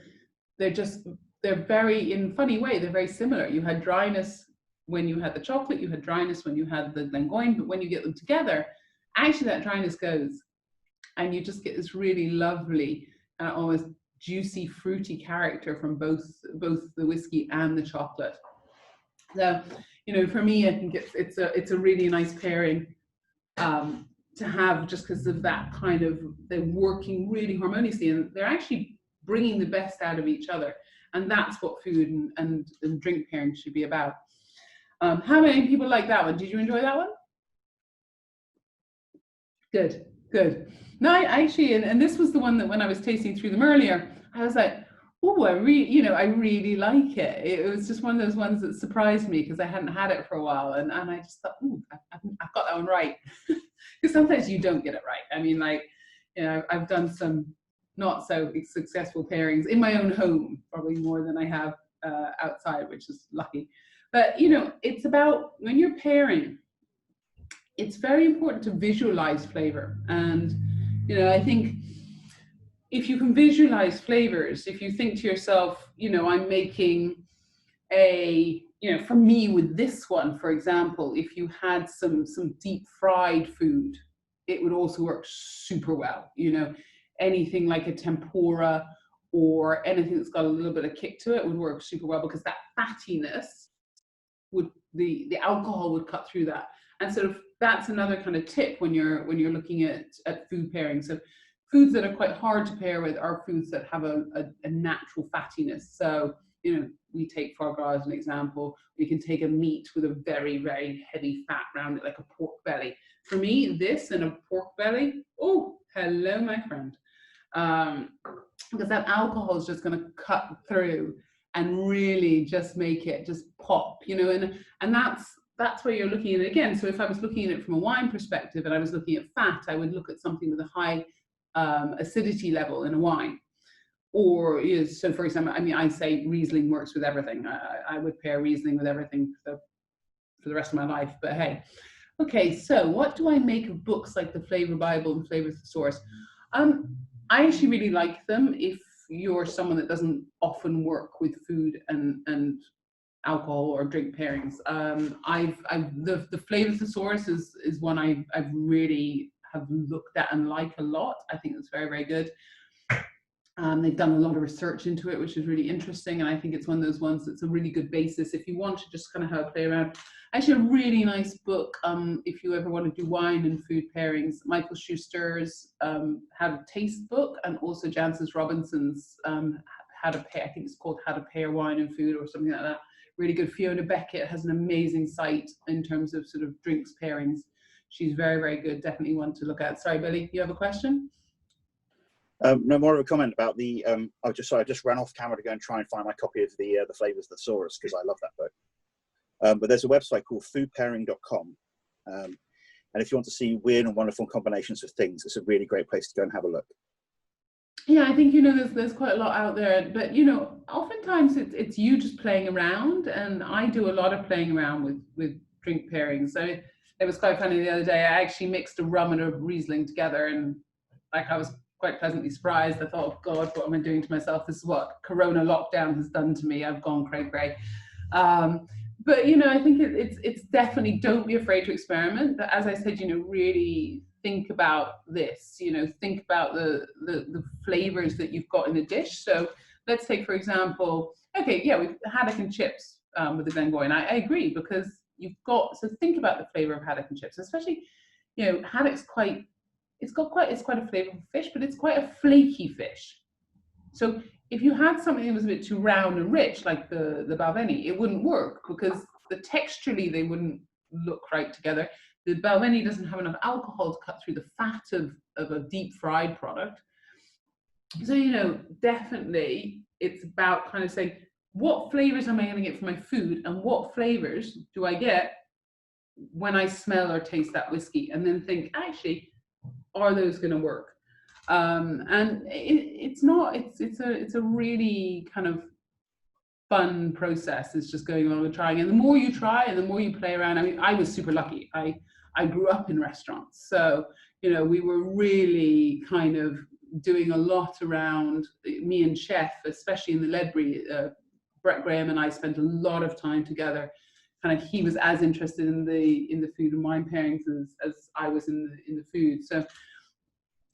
A: they're very, in a funny way, they're very similar. You had dryness when you had the chocolate, you had dryness when you had the Glengoyne, but when you get them together, actually that dryness goes, and you just get this really lovely, almost juicy, fruity character from both the whiskey and the chocolate. So, you know, for me, I think it's a really nice pairing to have, just because of that kind of, they're working really harmoniously, and they're actually bringing the best out of each other. And that's what food and drink pairing should be about. How many people like that one? Did you enjoy that one? Good, good. No, I actually, and this was the one that when I was tasting through them earlier, I was like, oh, I really like it. It was just one of those ones that surprised me, because I hadn't had it for a while, and I just thought, oh, I've got that one right. Because sometimes you don't get it right. I mean, like, you know, I've done some not so successful pairings in my own home, probably more than I have outside, which is lucky. But, you know, it's about, when you're pairing, it's very important to visualize flavor. And, you know, I think if you can visualize flavors, if you think to yourself, you know, I'm making a, you know, for me with this one, for example, if you had some deep fried food, it would also work super well. You know, anything like a tempura or anything that's got a little bit of kick to it would work super well, because that fattiness would, the alcohol would cut through that. And sort of that's another kind of tip when you're looking at food pairing. So foods that are quite hard to pair with are foods that have a natural fattiness. So, you know, we take foie gras as an example. We can take a meat with a very, very heavy fat around it, like a pork belly. For me, this and a pork belly, oh, hello, my friend. Because that alcohol is just going to cut through and really just make it just pop, you know, and that's where you're looking at it again. So if I was looking at it from a wine perspective and I was looking at fat, I would look at something with a high acidity level in a wine. Or, you know, so for example, I mean, I say Riesling works with everything. I would pair Riesling with everything for the rest of my life, but hey. Okay, so what do I make of books like The Flavor Bible and Flavor Thesaurus? I actually really like them if you're someone that doesn't often work with food and alcohol or drink pairings. The Flavor Thesaurus is one I've really have looked at and like a lot. I think it's very, very good. They've done a lot of research into it, which is really interesting, and I think it's one of those ones that's a really good basis if you want to just kind of have a play around. Actually, a really nice book if you ever want to do wine and food pairings. Michael Schuster's How to Taste book, and also Jancis Robinson's How to Pair. I think it's called How to Pair Wine and Food or something like that. Really good. Fiona Beckett has an amazing site in terms of sort of drinks pairings. She's very, very good. Definitely one to look at. Sorry, Billy, you have a question?
B: No, more of a comment about the. I just ran off camera to go and try and find my copy of the Flavors Thesaurus, because I love that book. But there's a website called foodpairing.com, and if you want to see weird and wonderful combinations of things, it's a really great place to go and have a look.
A: Yeah, I think, you know, there's quite a lot out there, but, you know, oftentimes it's you just playing around, and I do a lot of playing around with drink pairings. So it was quite funny the other day. I actually mixed a rum and a Riesling together, and like I was quite pleasantly surprised. I thought, oh God, what am I doing to myself? This is what Corona lockdown has done to me. I've gone cray-cray. But, you know, I think it's definitely, don't be afraid to experiment. But as I said, you know, really think about this, you know, think about the flavors that you've got in a dish. So let's take, for example, okay, yeah, we've haddock and chips with the Glengoyne. I agree, because you've got, so think about the flavor of haddock and chips, especially, you know, haddock's quite, it's quite a flavorful fish, but it's quite a flaky fish. So if you had something that was a bit too round and rich, like the Balvenie, it wouldn't work, because texturally they wouldn't look right together. The Balvenie doesn't have enough alcohol to cut through the fat of a deep fried product. So, you know, definitely it's about kind of saying, what flavors am I going to get from my food, and what flavors do I get when I smell or taste that whiskey, and then think, actually, are those going to work? And it's a really kind of fun process. It's just going along and trying, and the more you try and the more you play around. I mean, I was super lucky. I grew up in restaurants, so, you know, we were really kind of doing a lot around, me and chef, especially in the Ledbury. Brett Graham and I spent a lot of time together. Kind of, he was as interested in the food and wine pairings as I was in the food. So,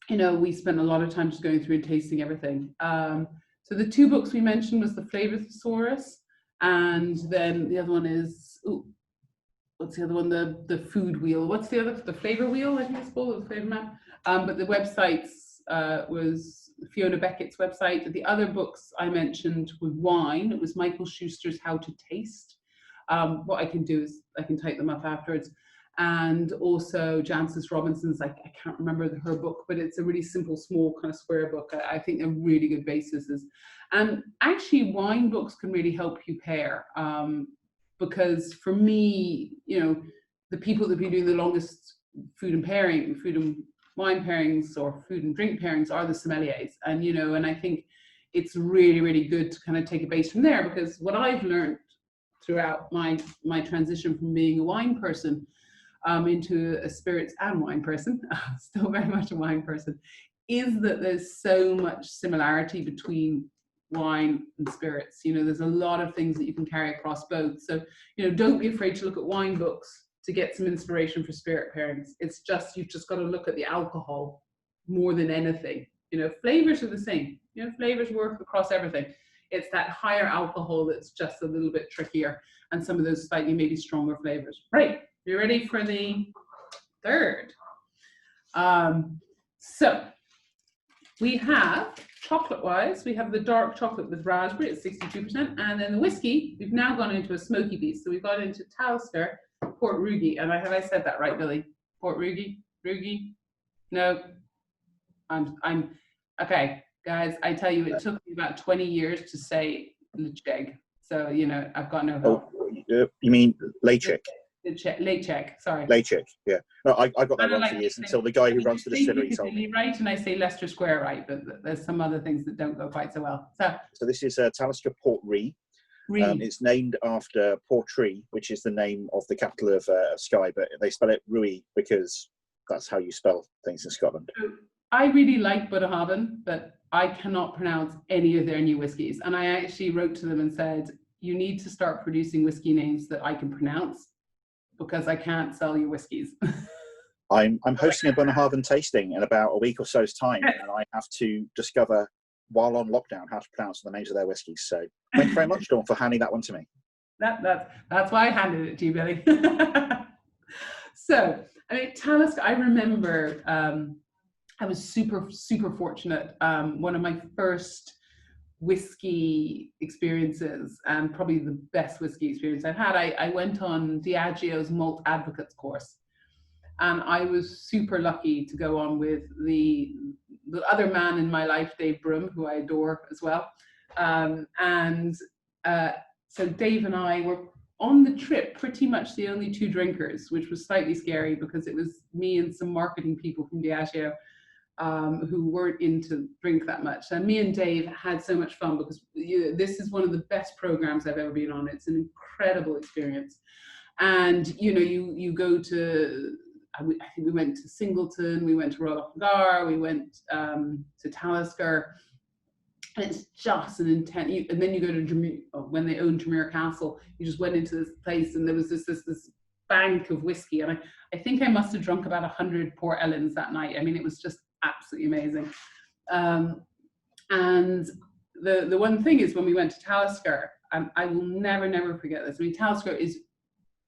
A: you know, we spent a lot of time just going through and tasting everything. So the two books we mentioned was The Flavor Thesaurus, and then the other one is, what's the other one? The Food Wheel. What's the other? The Flavor Wheel, I think it's called, the Flavor Map. But the websites was Fiona Beckett's website. The other books I mentioned with wine, it was Michael Schuster's How to Taste. What I can do is I can type them up afterwards. And also Jancis Robinson's, I can't remember her book, but it's a really simple, small kind of square book. I think they're really good bases. And actually wine books can really help you pair. Because for me, you know, the people that have been doing the longest food and wine pairings or food and drink pairings are the sommeliers. And, you know, and I think it's really, really good to kind of take a base from there, because what I've learned throughout my transition from being a wine person into a spirits and wine person, still very much a wine person, is that there's so much similarity between wine and spirits. You know, there's a lot of things that you can carry across both. So, you know, don't be afraid to look at wine books to get some inspiration for spirit pairings. It's just, you've just got to look at the alcohol more than anything You know, flavors are the same. You know, flavors work across everything. It's that higher alcohol that's just a little bit trickier, and some of those slightly maybe stronger flavors. Right, you ready for the third? So we have, chocolate-wise, we have the dark chocolate with raspberry at 62%, and then the whiskey, we've now gone into a smoky beast. So we've gone into Talisker Port Rugy, and have I said that right, Billy? Port Rugy? Rugy? No. I'm okay, guys. I tell you, it took me about 20 years to say Lecheg. So, you know, I've got no help.
B: Oh, you mean Lecheg?
A: Lecheg, sorry.
B: Lecheg, yeah. No, I got that wrong for years until the guy who runs the distillery told me.
A: Right, and I say Leicester Square right, but there's some other things that don't go quite so well.
B: So this is Talisker Port Ree. It's named after Portree, which is the name of the capital of Skye, but they spell it Rui because that's how you spell things in Scotland.
A: I really like Buddehaven, but I cannot pronounce any of their new whiskies. And I actually wrote to them and said, you need to start producing whiskey names that I can pronounce, because I can't sell your whiskies.
B: I'm hosting a Buddehaven tasting in about a week or so's time, and I have to discover while on lockdown how to pronounce the names of their whiskies. So thank you very much, Dawn, for handing that one to me.
A: That's why I handed it to you, Billy. So, I mean, Talisker, I remember I was super fortunate. One of my first whiskey experiences, and probably the best whiskey experience I've had, I went on Diageo's Malt Advocates course, and I was super lucky to go on with the other man in my life, Dave Broom, who I adore as well. So Dave and I were on the trip pretty much the only two drinkers, which was slightly scary because it was me and some marketing people from Diageo who weren't into drink that much. And me and Dave had so much fun because this is one of the best programs I've ever been on. It's an incredible experience. And, you know, you go to, I think we went to Singleton, we went to Royal Gar, we went to Talisker. And it's just an intense, and then you go to when they owned Tremere Castle, you just went into this place and there was this bank of whiskey. And I think I must have drunk about 100 Port Ellens that night. I mean, it was just absolutely amazing. And the one thing is when we went to Talisker, I will never forget this. I mean, Talisker is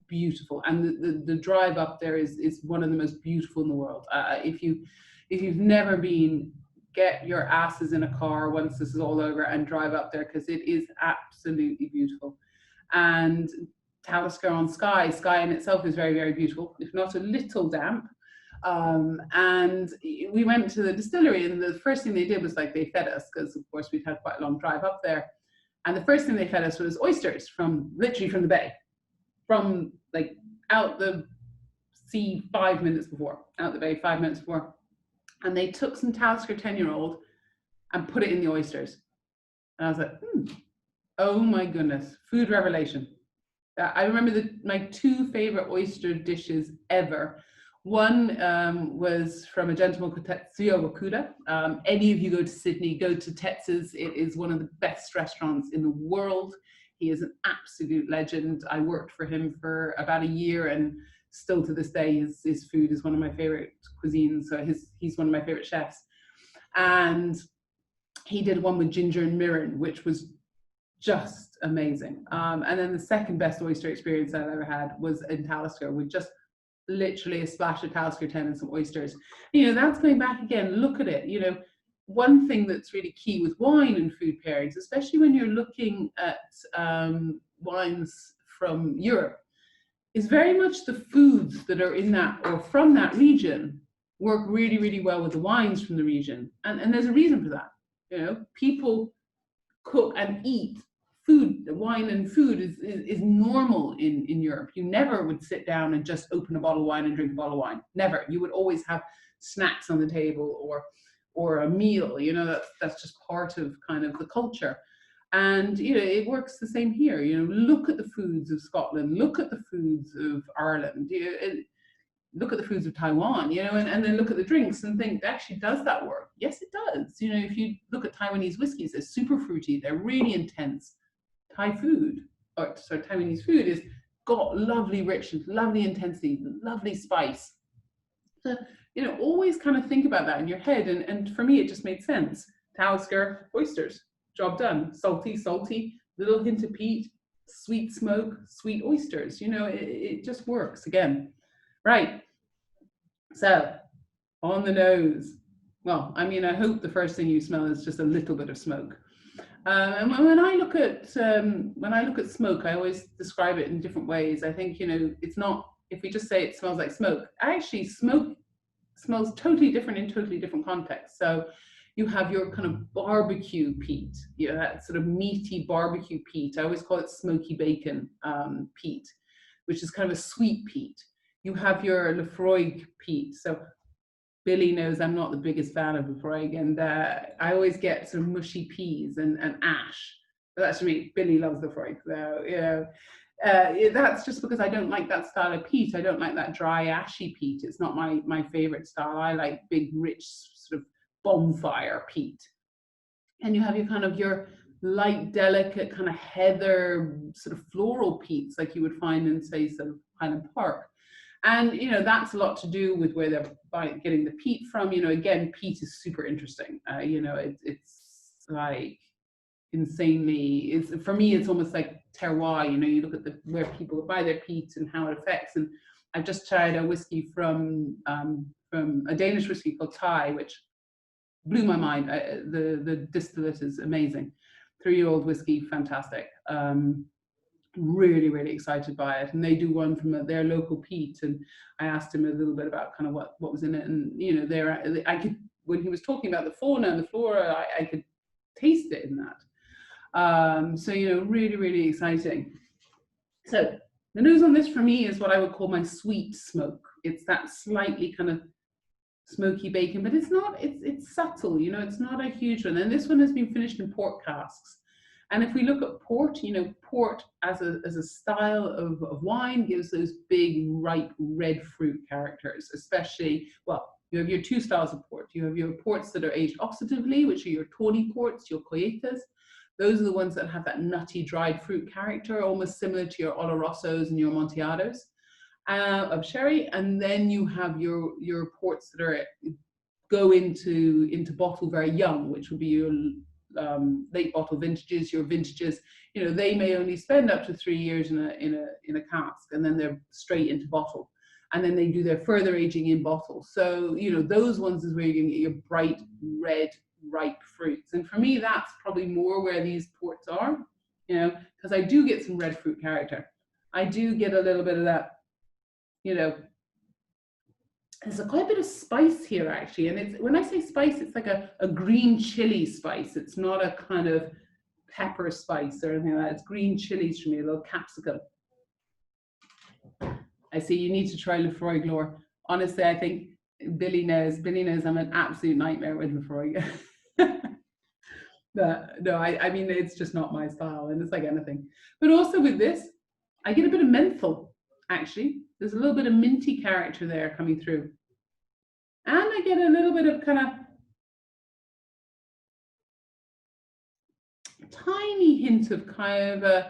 A: beautiful, and the drive up there is one of the most beautiful in the world. If you've never been, get your asses in a car once this is all over and drive up there, because it is absolutely beautiful. And Talisker on Skye in itself is very beautiful, if not a little damp. And we went to the distillery, and the first thing they did was they fed us, because of course we'd had quite a long drive up there. And the first thing they fed us was oysters literally from the bay, from out the sea 5 minutes before, out the bay 5 minutes before. And they took some Talisker 10-year-old and put it in the oysters. And I was like, oh my goodness, food revelation. I remember my two favorite oyster dishes ever. One was from a gentleman called Tetsuya Wakuda. Any of you go to Sydney, go to Tetsu's. It is one of the best restaurants in the world. He is an absolute legend. I worked for him for about a year, and still to this day, his food is one of my favorite cuisines. So he's one of my favorite chefs. And he did one with ginger and mirin, which was just amazing. And then the second best oyster experience I've ever had was in Talisker, with just literally a splash of Talisker 10 and some oysters. You know, that's going back again, look at it. You know, one thing that's really key with wine and food pairings, especially when you're looking at wines from Europe, is very much the foods that are in that or from that region work really well with the wines from the region. And there's a reason for that. You know, people cook and eat food. Wine and food is normal in Europe. You never would sit down and just open a bottle of wine and drink a bottle of wine. Never. You would always have snacks on the table or a meal. You know, that's just part of kind of the culture. And, you know, it works the same here. You know, look at the foods of Scotland, look at the foods of Ireland, look at the foods of Taiwan, you know, and then look at the drinks and think, actually, does that work? Yes, it does. You know, if you look at Taiwanese whiskeys, they're super fruity, they're really intense. Taiwanese food has got lovely richness, lovely intensity, lovely spice. So you know, always kind of think about that in your head. And for me, it just made sense. Talisker, oysters, job done. Salty, salty, little hint of peat, sweet smoke, sweet oysters. You know, it just works again. Right. So on the nose. Well, I mean, I hope the first thing you smell is just a little bit of smoke. And when I look at smoke, I always describe it in different ways. I think, you know, it's not, if we just say it smells like smoke, actually smoke smells totally different in totally different contexts. So you have your kind of barbecue peat, you know, that sort of meaty barbecue peat. I always call it smoky bacon peat, which is kind of a sweet peat. You have your Lefroy peat. So Billy knows I'm not the biggest fan of Lefroy, and I always get some mushy peas and ash. But that's me. Billy loves Lefroy, so you know. That's just because I don't like that style of peat. I don't like that dry, ashy peat. It's not my favorite style. I like big, rich, sort of bonfire peat. And you have your kind of your light, delicate, kind of heather, sort of floral peats like you would find in, say, sort of Highland Park. And, you know, that's a lot to do with where they're getting the peat from. You know, again, peat is super interesting. You know, it's like insanely, for me, it's almost like terroir. You know, you look at where people buy their peat and how it affects. And I've just tried a whiskey from a Danish whiskey called Thai, which blew my mind. The distillate is amazing. 3-year-old whiskey, fantastic. Really, really excited by it. And they do one from their local peat. And I asked him a little bit about kind of what was in it. And, you know, I could, when he was talking about the fauna and the flora, I could taste it in that. So, you know, really, really exciting. So the nose on this for me is what I would call my sweet smoke. It's that slightly kind of smoky bacon, but it's not, it's subtle, you know, it's not a huge one. And this one has been finished in port casks. And if we look at port, you know, port as a style of wine gives those big, ripe, red fruit characters, especially, well, you have your two styles of port. You have your ports that are aged oxidatively, which are your tawny ports, your colleitas. Those are the ones that have that nutty, dried fruit character, almost similar to your Olorosos and your Amontillados of sherry. And then you have your ports that go into bottle very young, which would be your late bottle vintages, your vintages. You know, they may only spend up to 3 years in a cask, and then they're straight into bottle, and then they do their further aging in bottle. So, you know, those ones is where you're going to get your bright red ripe fruits. And for me, that's probably more where these ports are, you know, because I do get some red fruit character. I do get a little bit of that, you know. There's quite a bit of spice here, actually. And it's, when I say spice, it's like a green chili spice. It's not a kind of pepper spice or anything like that. It's green chilies for me, a little capsicum. I see you need to try Lefroy Glore. Honestly, I think Billy knows I'm an absolute nightmare with Lefroy. But no, I mean, it's just not my style, and it's like anything. But also with this, I get a bit of menthol, actually. There's a little bit of minty character there coming through. And I get a little bit of kind of tiny hint of kind of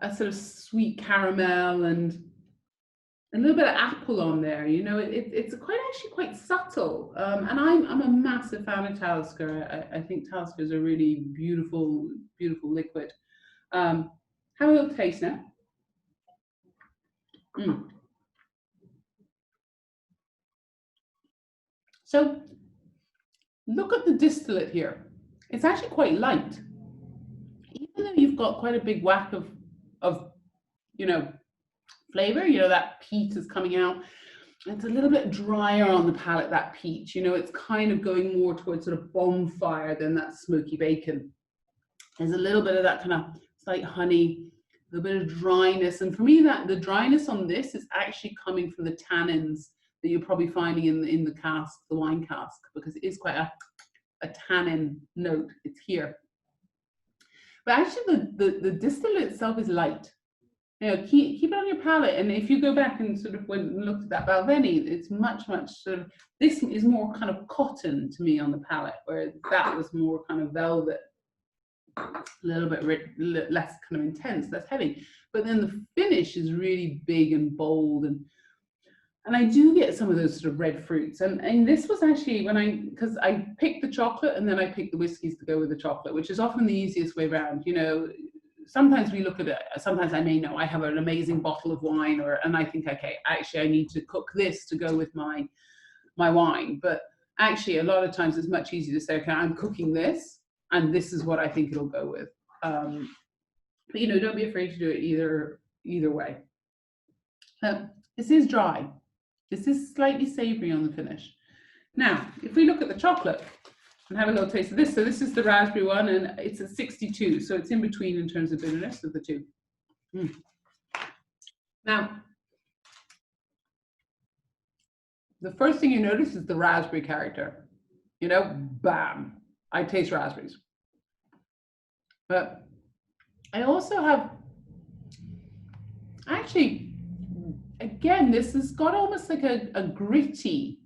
A: a sort of sweet caramel and a little bit of apple on there. You know, it's actually quite subtle. And I'm a massive fan of Talisker. I think Talisker is a really beautiful, beautiful liquid. Have a little taste now. So look at the distillate here. It's actually quite light. Even though you've got quite a big whack of you know, flavor, you know, that peat is coming out. It's a little bit drier on the palate, that peat. You know, it's kind of going more towards sort of bonfire than that smoky bacon. There's a little bit of that kind of slight honey, a little bit of dryness. And for me, that the dryness on this is actually coming from the tannins that you're probably finding in the cask, the wine cask, because it is quite a tannin note. It's here. But actually, the distillate itself is light. You know, keep it on your palate. And if you go back and sort of went and looked at that Balvenie, it's much sort of, this is more kind of cotton to me on the palate, whereas that was more kind of velvet, a little bit less kind of intense, less heavy. But then the finish is really big and bold. And And I do get some of those sort of red fruits. And this was actually because I picked the chocolate and then I picked the whiskies to go with the chocolate, which is often the easiest way around. You know, sometimes we look at it, sometimes I may know I have an amazing bottle of wine and I think, okay, actually I need to cook this to go with my wine. But actually a lot of times it's much easier to say, okay, I'm cooking this and this is what I think it'll go with. But, you know, don't be afraid to do it either way. This is dry. This is slightly savory on the finish. Now, if we look at the chocolate and have a little taste of this, so this is the raspberry one and it's a 62, so it's in between in terms of bitterness of the two. Now, the first thing you notice is the raspberry character. You know, bam, I taste raspberries. But I also have, actually, again, this has got almost like a gritty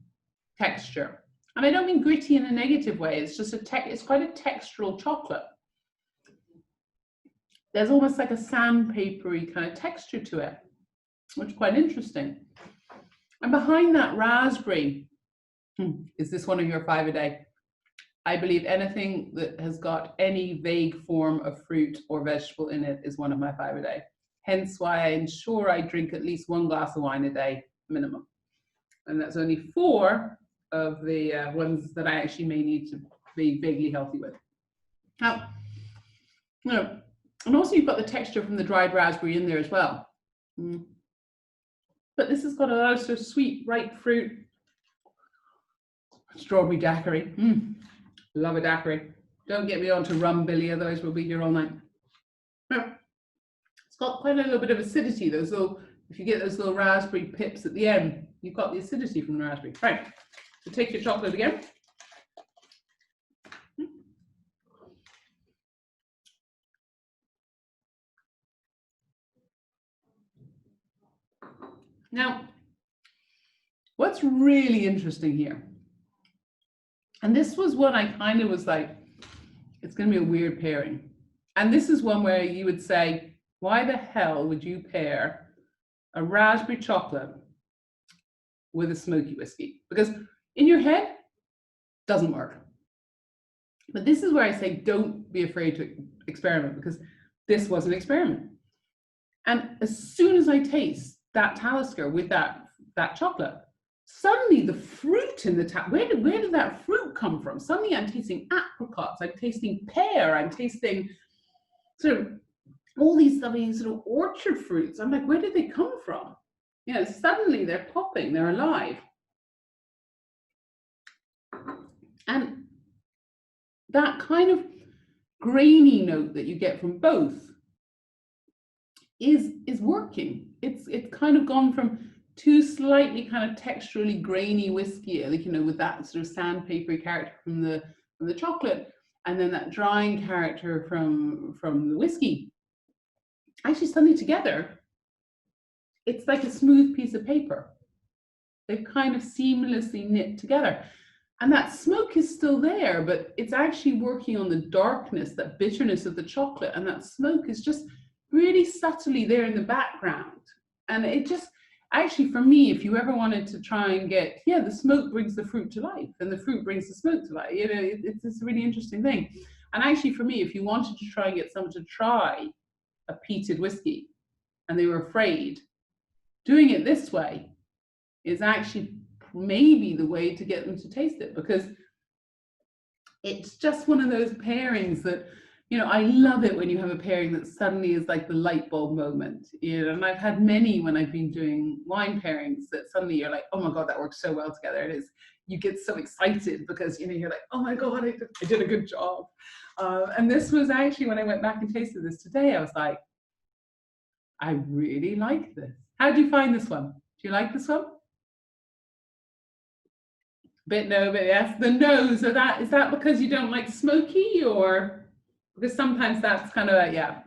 A: texture. And I don't mean gritty in a negative way, it's just it's quite a textural chocolate. There's almost like a sandpapery kind of texture to it, which is quite interesting. And behind that raspberry, is this one of your 5 a day? I believe anything that has got any vague form of fruit or vegetable in it is one of my 5 a day. Hence why I ensure I drink at least 1 glass of wine a day minimum. And that's only 4 of the ones that I actually may need to be vaguely healthy with. Now, you know, and also you've got the texture from the dried raspberry in there as well. But this has got a lot of sort of sweet, ripe fruit. Strawberry daiquiri. Love a daiquiri. Don't get me on to rum, Billy, otherwise we'll be here all night. Now, it's got quite a little bit of acidity, those little, if you get those little raspberry pips at the end, you've got the acidity from the raspberry. Right, so take your chocolate again. Now, what's really interesting here, and this was what I kind of was like, it's going to be a weird pairing. And this is one where you would say, why the hell would you pair a raspberry chocolate with a smoky whiskey? Because in your head, it doesn't work. But this is where I say, don't be afraid to experiment, because this was an experiment. And as soon as I taste that Talisker with that chocolate, suddenly the fruit in the where did that fruit come from? Suddenly I'm tasting apricots, I'm tasting pear, I'm tasting sort of all these lovely sort of orchard fruits. I'm like, where did they come from? You know, suddenly they're popping, they're alive. And that kind of grainy note that you get from both is working. It's kind of gone from 2 slightly kind of texturally grainy whiskey, like, you know, with that sort of sandpapery character from the chocolate, and then that drying character from the whiskey. Actually, suddenly together, it's like a smooth piece of paper. They've kind of seamlessly knit together. And that smoke is still there, but it's actually working on the darkness, that bitterness of the chocolate, and that smoke is just really subtly there in the background. And it just, actually for me, if you ever wanted to try and get, the smoke brings the fruit to life and the fruit brings the smoke to life. You know, it's a really interesting thing. And actually for me, if you wanted to try and get someone to try a peated whiskey and they were afraid, doing it this way is actually maybe the way to get them to taste it, because it's just one of those pairings that, you know, I love it when you have a pairing that suddenly is like the light bulb moment, you know, and I've had many when I've been doing wine pairings that suddenly you're like, oh my God, that works so well together. It is, you get so excited because, you know, you're like, oh my God, I did a good job. And this was actually, when I went back and tasted this today, I was like, I really like this. How do you find this one? Do you like this one? Bit no, but yes. The no, so is that because you don't like smoky, or because sometimes that's kind of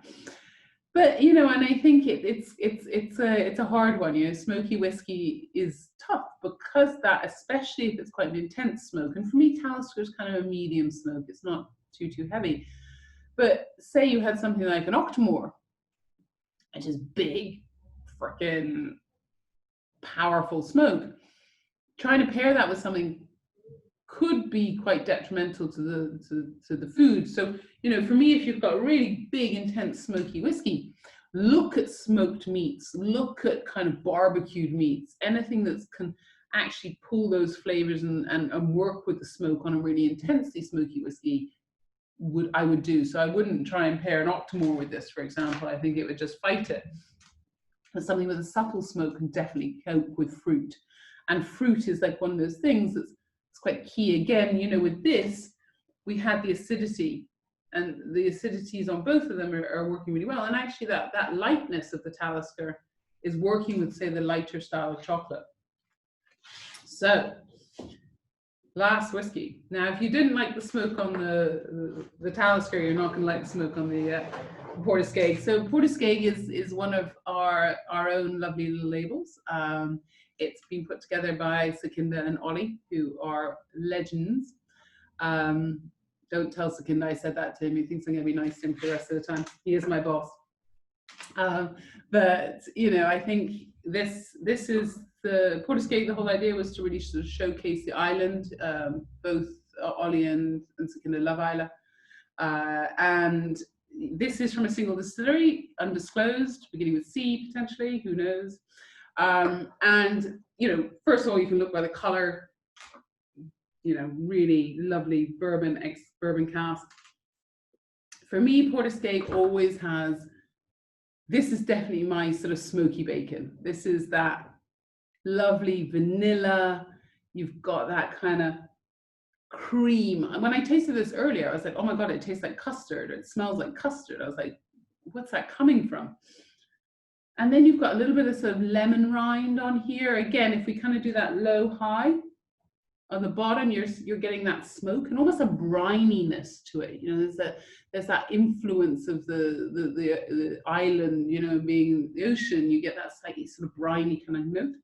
A: But you know, and I think it's a hard one. You know, smoky whiskey is tough because that, especially if it's quite an intense smoke. And for me, Talisker is kind of a medium smoke. It's not too heavy. But say you had something like an Octomore, which is big, freaking powerful smoke. Trying to pair that with something could be quite detrimental to the food. So, you know, for me, if you've got a really big, intense, smoky whiskey, look at smoked meats, look at kind of barbecued meats, anything that can actually pull those flavors and work with the smoke on a really intensely smoky whiskey. I would do. So I wouldn't try and pair an Octomore with this, for example. I think it would just fight it. But something with a subtle smoke can definitely cope with fruit. And fruit is like one of those things that's quite key. Again, you know, with this, we had the acidity, and the acidities on both of them are working really well. And actually that lightness of the Talisker is working with, say, the lighter style of chocolate. So, last whiskey. Now, if you didn't like the smoke on the Talisker, you're not going to like the smoke on the Portiskeag. So Portiskeag is one of our own lovely little labels. It's been put together by Sakinda and Ollie, who are legends. Don't tell Sakinda I said that to him. He thinks I'm going to be nice to him for the rest of the time. He is my boss. But, you know, I think this is the Portiskeag. The whole idea was to really sort of showcase the island. Both Ollie and Sakinda love Isla. And this is from a single distillery, undisclosed, beginning with C, potentially, who knows. And, you know, first of all, you can look by the color, you know, really lovely bourbon, ex-bourbon cask. For me, Portiskeag always has, this is definitely my sort of smoky bacon. This is that lovely vanilla. You've got that kind of cream. And when I tasted this earlier, I was like, oh my God, it tastes like custard. It smells like custard. I was like, what's that coming from? And then you've got a little bit of sort of lemon rind on here. Again, if we kind of do that low high on the bottom, you're getting that smoke and almost a brininess to it. You know, there's that influence of the island, you know, being the ocean. You get that slightly sort of briny kind of note.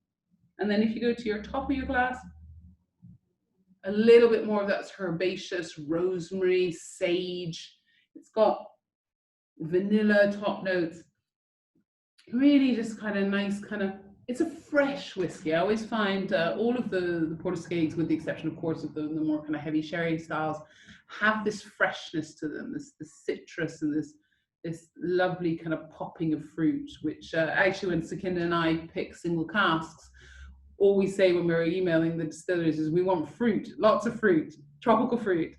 A: And then if you go to your top of your glass, a little bit more of that herbaceous, rosemary, sage. It's got vanilla top notes. Really just kind of nice, kind of, it's a fresh whiskey. I always find all of the Portiskeags, with the exception, of course, of the more kind of heavy sherry styles, have this freshness to them, this citrus and this lovely kind of popping of fruit, which actually when Sakinda and I pick single casks, all we say when we're emailing the distillers is we want fruit, lots of fruit, tropical fruit.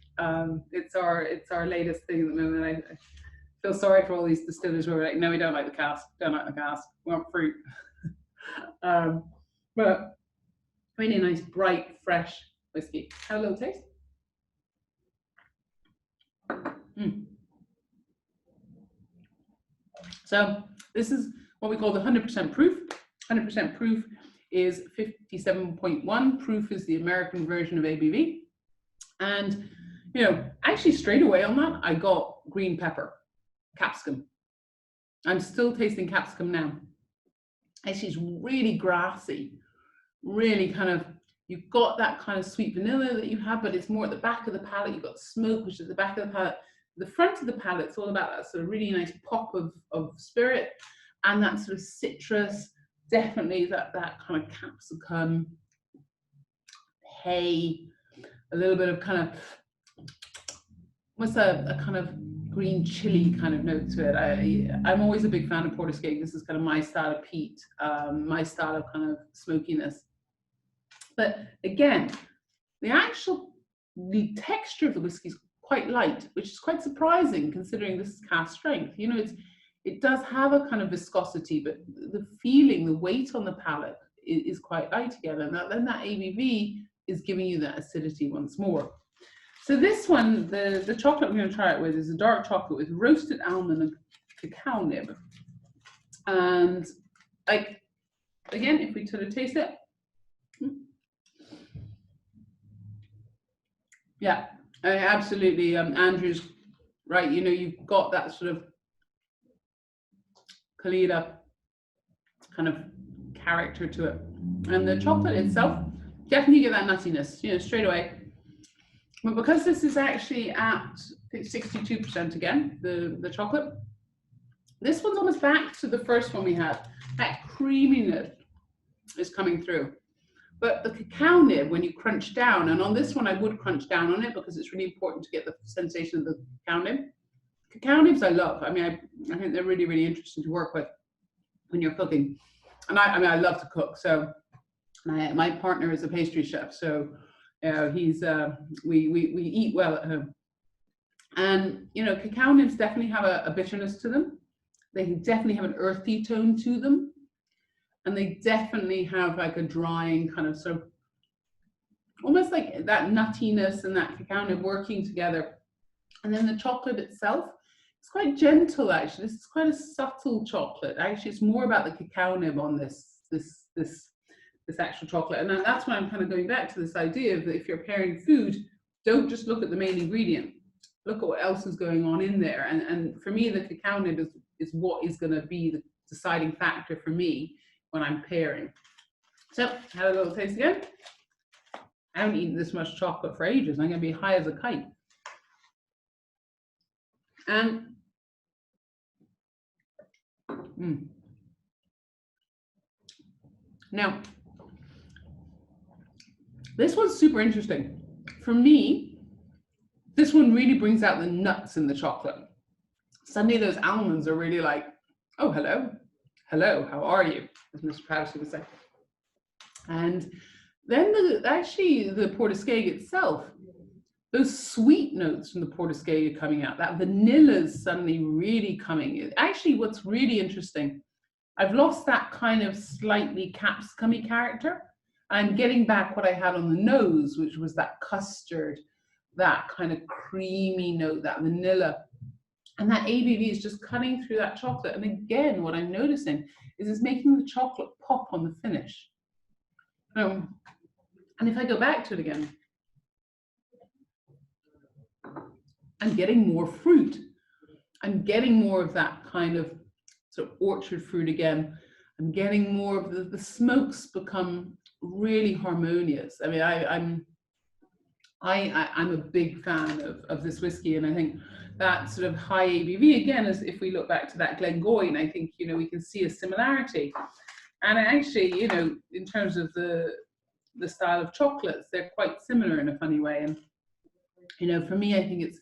A: It's our latest thing at the moment. I feel sorry for all these distillers who are like, no, we don't like the cask, we want fruit. But really nice, bright, fresh whiskey. Have a little taste. So this is what we call the 100% proof. 100% proof is 57.1. Proof is the American version of ABV. And, you know, actually straight away on that, I got green pepper, capsicum. I'm still tasting capsicum now. Actually, it's really grassy, really kind of, you've got that kind of sweet vanilla that you have, but it's more at the back of the palate. You've got smoke, which is at the back of the palate. The front of the palate, it's all about that sort of really nice pop of spirit and that sort of citrus. Definitely that kind of capsicum, hay, a little bit of kind of, what's a kind of green chili kind of note to it. I'm always a big fan of Portiskeag. This is kind of my style of peat, my style of kind of smokiness. But again, the texture of the whiskey is quite light, which is quite surprising considering this is cask strength. You know, it does have a kind of viscosity, but the feeling, the weight on the palate is quite light again. And then that ABV is giving you that acidity once more. So this one, the chocolate I'm going to try it with is a dark chocolate with roasted almond and cacao nib. And like, again, if we sort of taste it, yeah, absolutely. Andrew's right. You know, you've got that sort of Kalida kind of character to it, and the chocolate itself definitely get that nuttiness, you know, straight away. But because this is actually at 62% again, the chocolate, this one's almost back to the first one we had, that creaminess. is coming through. But the cacao nib, when you crunch down, and on this one I would crunch down on it because it's really important to get the sensation of the cacao nib. Cacao nibs I love. I mean, I think they're really, really interesting to work with when you're cooking. And I love to cook. So my partner is a pastry chef. So he's we eat well at home. And cacao nibs definitely have a bitterness to them. They definitely have an earthy tone to them. And they definitely have like a drying kind of sort of, almost like that nuttiness and that cacao nib working together. And then the chocolate itself, it's quite gentle actually. This is quite a subtle chocolate. Actually, it's more about the cacao nib on this actual chocolate. And that's why I'm kind of going back to this idea of that if you're pairing food, don't just look at the main ingredient. Look at what else is going on in there. And for me, the cacao nib is what is going to be the deciding factor for me when I'm pairing. So, have a little taste again. I haven't eaten this much chocolate for ages. I'm going to be high as a kite. And now, this one's super interesting. For me, this one really brings out the nuts in the chocolate. Suddenly those almonds are really like, oh, hello. Hello, how are you? As Mr. Patterson would say. And then the Portiscade itself, those sweet notes from the Portiscade are coming out. That vanilla is suddenly really coming. Actually, what's really interesting, I've lost that kind of slightly capsicum-y character. I'm getting back what I had on the nose, which was that custard, that kind of creamy note, that vanilla. And that ABV is just cutting through that chocolate. And again, what I'm noticing is it's making the chocolate pop on the finish. And if I go back to it again, I'm getting more fruit. I'm getting more of that kind of sort of orchard fruit again. I'm getting more of the smokes become really harmonious. I mean, I'm a big fan of this whiskey, and I think that sort of high ABV, again, as if we look back to that Glengoyne, I think, we can see a similarity. And actually, in terms of the style of chocolates, they're quite similar in a funny way. And, for me, I think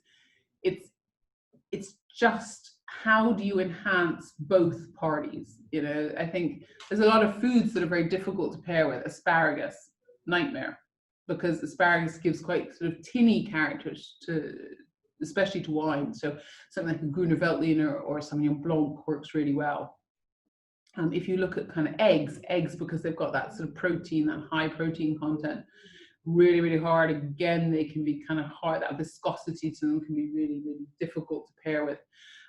A: it's just how do you enhance both parties? I think there's a lot of foods that are very difficult to pair with. Asparagus, nightmare, because asparagus gives quite sort of tinny characters especially to wine. So something like a Gruner Veltliner or Sauvignon Blanc works really well. If you look at kind of eggs because they've got that sort of protein, that high protein content, really, really hard. Again, they can be kind of hard. That viscosity to them can be really, really difficult to pair with.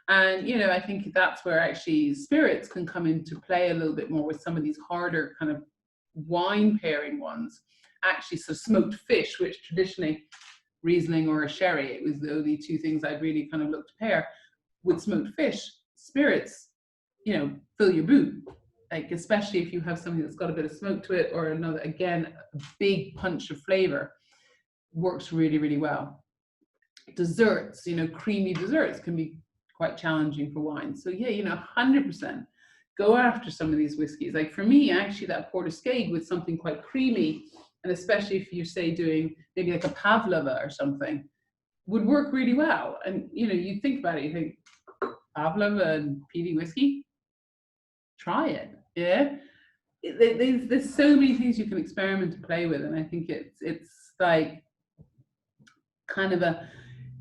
A: And, I think that's where actually spirits can come into play a little bit more with some of these harder kind of wine pairing ones. Actually, so smoked fish, which traditionally Riesling or a sherry, it was the only two things I'd really kind of looked to pair with smoked fish. Spirits, fill your boot. Like, especially if you have something that's got a bit of smoke to it or another, again, a big punch of flavor, works really, really well. Desserts, creamy desserts can be quite challenging for wine. So yeah, 100% go after some of these whiskeys. Like for me, actually, that Portiscade with something quite creamy, and especially if you say doing maybe like a Pavlova or something, would work really well. And you think about it, you think Pavlova and PV whiskey, try it. Yeah, there's so many things you can experiment and play with, and I think it's like kind of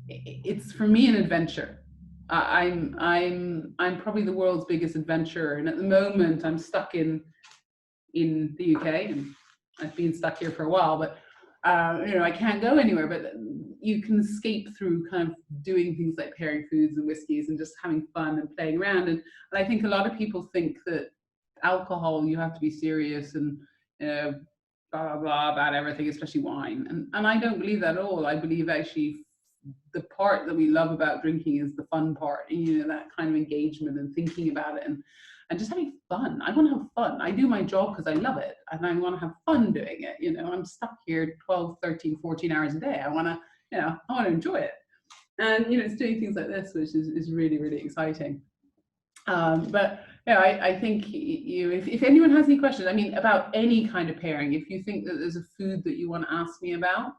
A: it's for me an adventure. I'm probably the world's biggest adventurer, and at the moment I'm stuck in the UK, and I've been stuck here for a while, but I can't go anywhere. But you can escape through kind of doing things like pairing foods and whiskeys and just having fun and playing around. And I think a lot of people think that alcohol, you have to be serious and blah blah blah about everything, especially wine. And I don't believe that at all. I believe actually the part that we love about drinking is the fun part, and that kind of engagement and thinking about it and just having fun. I want to have fun. I do my job because I love it, and I want to have fun doing it. I'm stuck here 12, 13, 14 hours a day. I want to enjoy it. And it's doing things like this, which is really, really exciting. But Yeah, I think if anyone has any questions, I mean, about any kind of pairing, if you think that there's a food that you want to ask me about,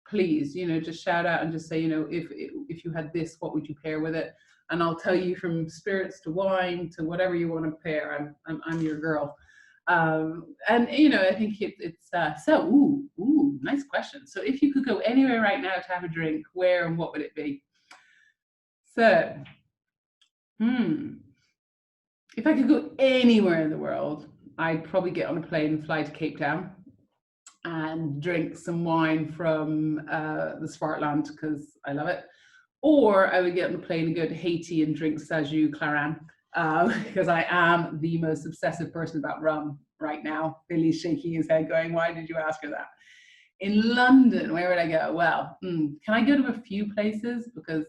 A: please, just shout out and just say, if you had this, what would you pair with it? And I'll tell you from spirits to wine to whatever you want to pair. I'm your girl. And I think it's so. Nice question. So if you could go anywhere right now to have a drink, where and what would it be? So, if I could go anywhere in the world, I'd probably get on a plane and fly to Cape Town and drink some wine from the Swartland because I love it. Or I would get on the plane and go to Haiti and drink Saju Claran because I am the most obsessive person about rum right now. Billy's shaking his head going, why did you ask her that? In London, where would I go? Well, can I go to a few places because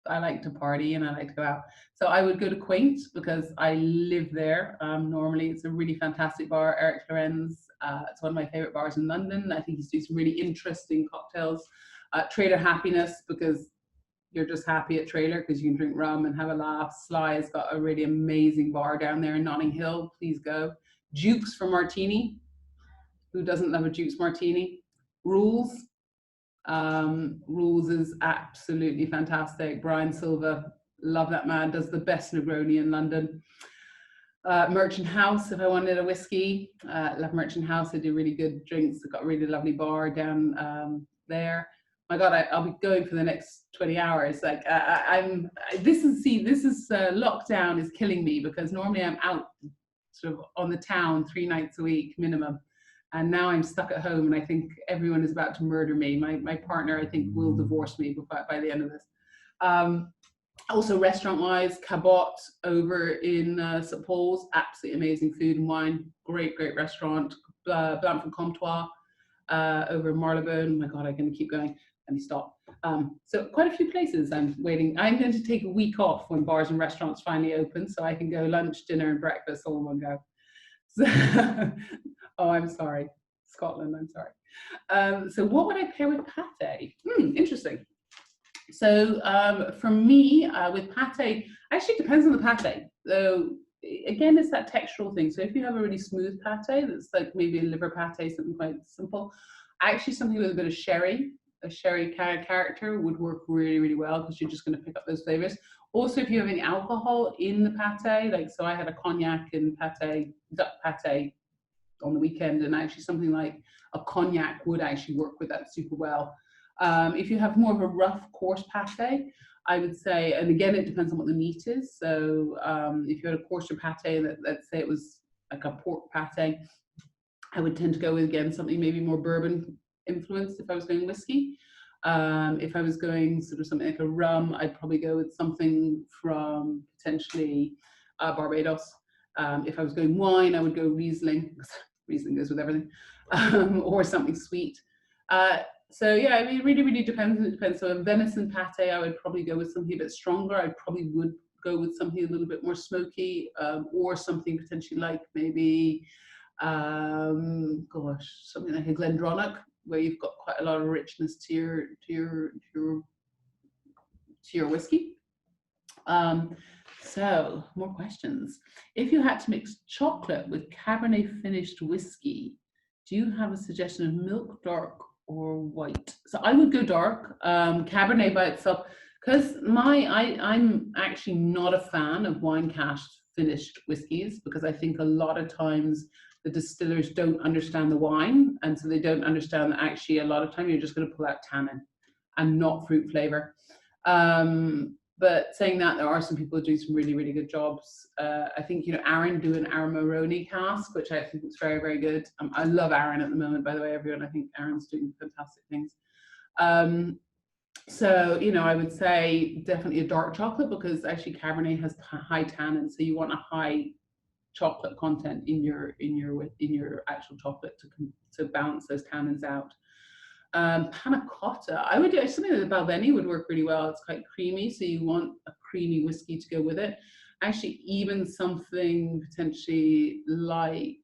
A: I like to party and I like to go out. So I would go to Quaint because I live there. Normally, it's a really fantastic bar, Eric Lorenz. It's one of my favorite bars in London. I think he's doing some really interesting cocktails. Trailer Happiness because you're just happy at Trailer because you can drink rum and have a laugh. Sly has got a really amazing bar down there in Notting Hill. Please go. Jukes for Martini. Who doesn't love a Jukes Martini? Rules. Rules is absolutely fantastic. Brian Silva, love that man, does the best Negroni in London. Merchant House, if I wanted a whiskey, love Merchant House. They do really good drinks. They've got a really lovely bar down there. My God, I'll be going for the next 20 hours. Like this is lockdown is killing me because normally I'm out sort of on the town 3 nights a week minimum. And now I'm stuck at home and I think everyone is about to murder me. My partner, I think, will divorce me by the end of this. Also restaurant-wise, Cabot over in St. Paul's, absolutely amazing food and wine. Great restaurant. Blanc Comtois over in Marylebone. Oh my God, I'm going to keep going. Let me stop. So quite a few places I'm waiting. I'm going to take a week off when bars and restaurants finally open so I can go lunch, dinner and breakfast all in one go. So, oh, I'm sorry. Scotland, I'm sorry. So what would I pair with pate? Interesting. So for me, with pate, actually depends on the pate. So again, it's that textural thing. So if you have a really smooth pate, that's like maybe a liver pate, something quite simple, actually something with a bit of sherry, a sherry character would work really, really well because you're just going to pick up those flavors. Also, if you have any alcohol in the pate, like so I had a cognac and pate, duck pate on the weekend, and actually something like a cognac would actually work with that super well. If you have more of a rough, coarse pate, I would say, and again, it depends on what the meat is. So if you had a coarser pate, let's say it was like a pork pate, I would tend to go with, again, something maybe more bourbon influenced if I was going whiskey. If I was going sort of something like a rum, I'd probably go with something from potentially Barbados. If I was going wine, I would go Riesling. Riesling goes with everything, or something sweet. So yeah, I mean, it really depends. It depends. So a venison pate, I would probably go with something a bit stronger. I probably would go with something a little bit more smoky, or something potentially like maybe, something like a Glendronach, where you've got quite a lot of richness to your whiskey. So more questions. If you had to mix chocolate with Cabernet finished whiskey, do you have a suggestion of milk, dark or white? So I would go dark. Cabernet by itself, because I'm actually not a fan of wine cask finished whiskies because I think a lot of times the distillers don't understand the wine, and so they don't understand that actually a lot of time you're just going to pull out tannin and not fruit flavor. But saying that, there are some people who do some really good jobs. I think Aaron do an Aramoroni cask, which I think is very good. I love Aaron at the moment, by the way, everyone. I think Aaron's doing fantastic things. So I would say definitely a dark chocolate because actually Cabernet has high tannin, so you want a high chocolate content in your actual chocolate to balance those tannins out. Panna cotta, I would do something that Balvenie would work really well. It's quite creamy, so you want a creamy whiskey to go with it. Actually, even something potentially like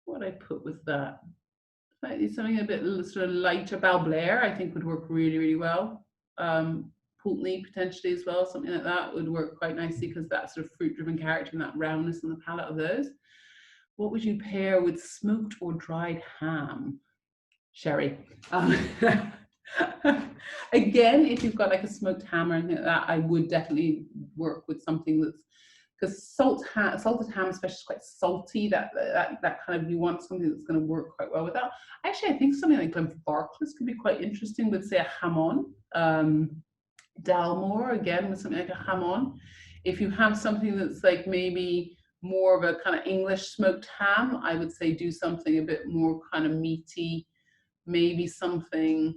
A: what I put with that, something a bit sort of lighter. Balblair I think would work really well. Pulteney potentially as well, something like that would work quite nicely because that sort of fruit-driven character and that roundness on the palate of those. What would you pair with smoked or dried ham? Sherry. Again, if you've got like a smoked ham or anything like that, I would definitely work with something that's, because salted ham especially is quite salty, that kind of, you want something that's going to work quite well with that. Actually, I think something like Glenfarclas could be quite interesting with, say, a hamon. Dalmore, again, with something like a hamon. If you have something that's like maybe more of a kind of English smoked ham, I would say do something a bit more kind of meaty, maybe something,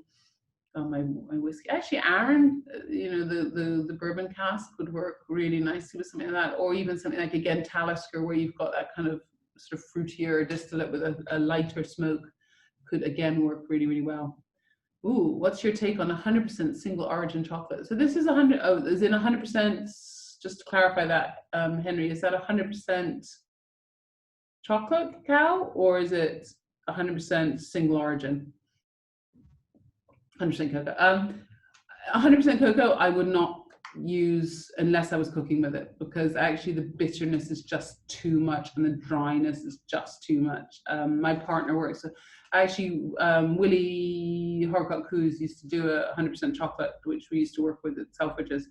A: my whiskey. Actually, Aaron, you know, the bourbon cask would work really nicely with something like that, or even something like, again, Talisker, where you've got that kind of sort of fruitier distillate with a lighter smoke, could again work really, really well. Ooh, what's your take on 100% single origin chocolate? So this is 100, oh, is in 100%, just to clarify that, Henry, is that 100% chocolate cacao, or is it 100% single origin? 100% cocoa. 100% cocoa I would not use unless I was cooking with it, because actually the bitterness is just too much and the dryness is just too much. My partner works, actually, Willie Horcock-Coos used to do a 100% chocolate, which we used to work with at Selfridges,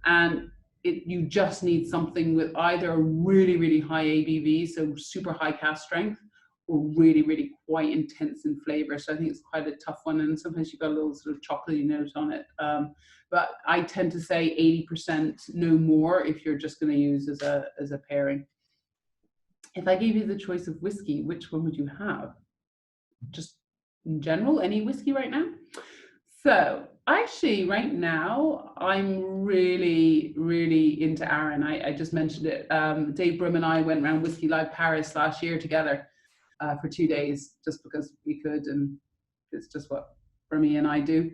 A: and you just need something with either a really, really high ABV, so super high cask strength, or really, really quite intense in flavor. So I think it's quite a tough one, and sometimes you've got a little sort of chocolatey note on it. But I tend to say 80%, no more, if you're just going to use as a pairing. If I gave you the choice of whiskey, which one would you have? Just in general, any whiskey right now? So actually, right now, I'm really, really into Aaron. I just mentioned it. Dave Brum and I went around Whiskey Live Paris last year together. For 2 days, just because we could, and it's just what Brummy and I do,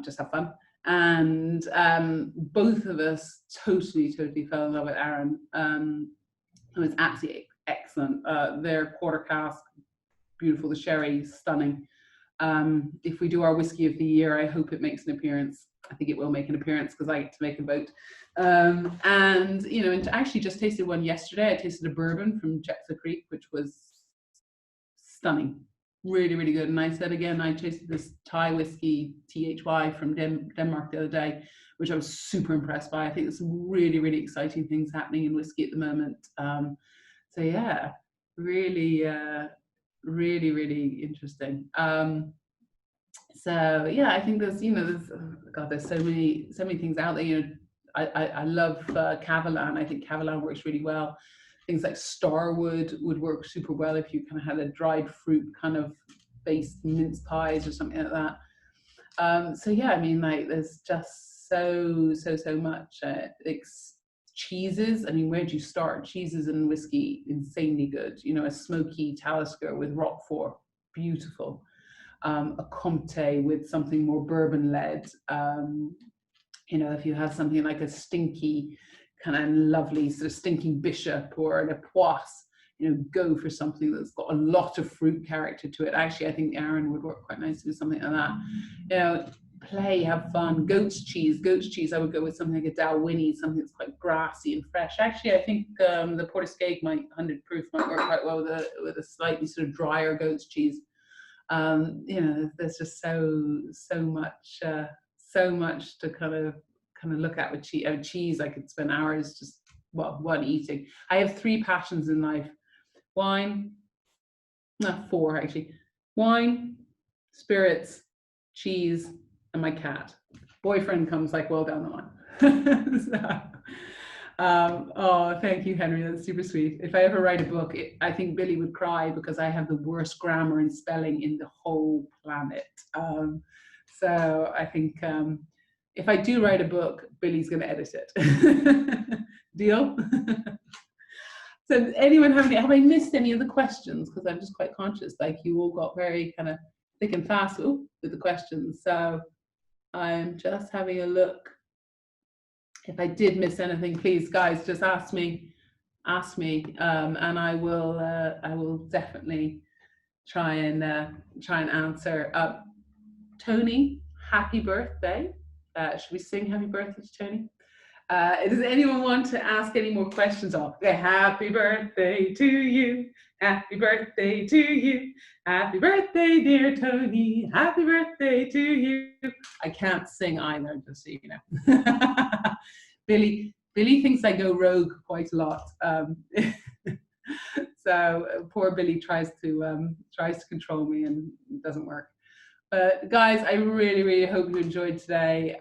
A: just have fun. And both of us totally fell in love with Aaron. It was absolutely excellent. Their quarter cask, beautiful. The sherry, stunning. If we do our whiskey of the year, I hope it makes an appearance. I think it will make an appearance because I get to make a vote. And you know, and actually just tasted one yesterday. I tasted a bourbon from Jetsa Creek, which was stunning, really, really good. And I said again, I tasted this Thai whiskey, THY, from Denmark the other day, which I was super impressed by. I think there's some really, really exciting things happening in whiskey at the moment. So yeah, really, really, really interesting. So yeah, I think there's, you know, there's so many things out there. You know, I love Cavalan. I think Cavalan works really well. Things like Starwood would work super well if you kind of had a dried fruit kind of based mince pies or something like that. So yeah, I mean, like, there's just so much. Cheeses, I mean, where do you start? Cheeses and whiskey, insanely good. You know, a smoky Talisker with Roquefort, beautiful. A Comte with something more bourbon-led. You know, if you have something like a stinky, kind of lovely sort of stinking bishop or an Epoisse, you know, go for something that's got a lot of fruit character to it. Actually, I think Aaron would work quite nicely with something like that. You know, play, have fun. Goat's cheese, I would go with something like a Dalwhinnie, something that's quite grassy and fresh. Actually, I think the Portiscade 100 proof might work quite well with a slightly sort of drier goat's cheese. You know, there's just so much to kind of look at with cheese. Cheese, I could spend hours just one eating. I have 3 passions in life: wine, not 4 actually: wine, spirits, cheese, and my cat. Boyfriend comes like well down the line. So, oh, thank you, Henry. That's super sweet. If I ever write a book, I think Billy would cry because I have the worst grammar and spelling in the whole planet. So I think if I do write a book, Billy's going to edit it. Deal? So anyone have I missed any of the questions? Because I'm just quite conscious, like, you all got very kind of thick and fast with the questions. So I'm just having a look. If I did miss anything, please, guys, just ask me, and I will definitely try and answer. Tony, happy birthday! Should we sing happy birthday to Tony? Does anyone want to ask any more questions? Happy birthday to you. Happy birthday to you. Happy birthday, dear Tony. Happy birthday to you. I can't sing either, just so you know. Billy thinks I go rogue quite a lot. So poor Billy tries to control me, and it doesn't work. But guys, I really hope you enjoyed today.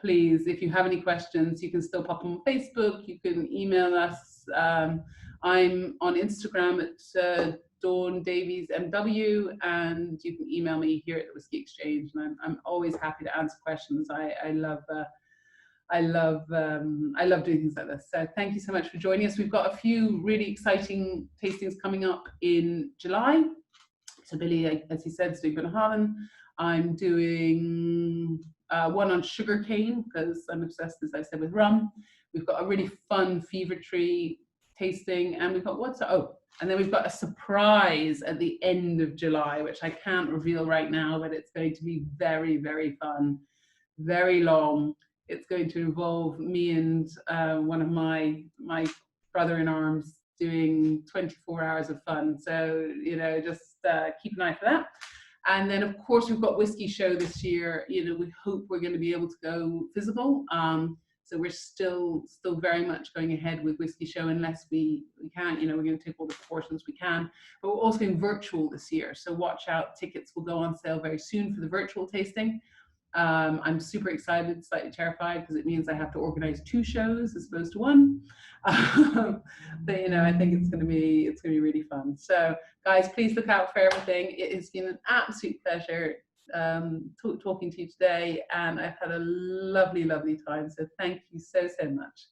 A: Please, if you have any questions, you can still pop them on Facebook. You can email us. I'm on Instagram at Dawn Davies MW, and you can email me here at the Whisky Exchange. And I'm always happy to answer questions. I love doing things like this. So thank you so much for joining us. We've got a few really exciting tastings coming up in July. So Billy, as he said, is doing Bunnahabhain. I'm doing one on sugarcane because I'm obsessed, as I said, with rum. We've got a really fun fever tree tasting, and we've got and then we've got a surprise at the end of July, which I can't reveal right now, but it's going to be very fun, very long. It's going to involve me and one of my brother-in-arms doing 24 hours of fun. So, just keep an eye for that. And then, of course, we've got Whisky Show this year. We hope we're going to be able to go physical. So we're still very much going ahead with Whisky Show unless we can. We're going to take all the precautions we can. But we're also going virtual this year. So watch out. Tickets will go on sale very soon for the virtual tasting. I'm super excited, slightly terrified, because it means I have to organize 2 shows as opposed to 1. But I think it's going to be really fun. So guys, please look out for everything. It has been an absolute pleasure talking to you today, and I've had a lovely time. So thank you so much.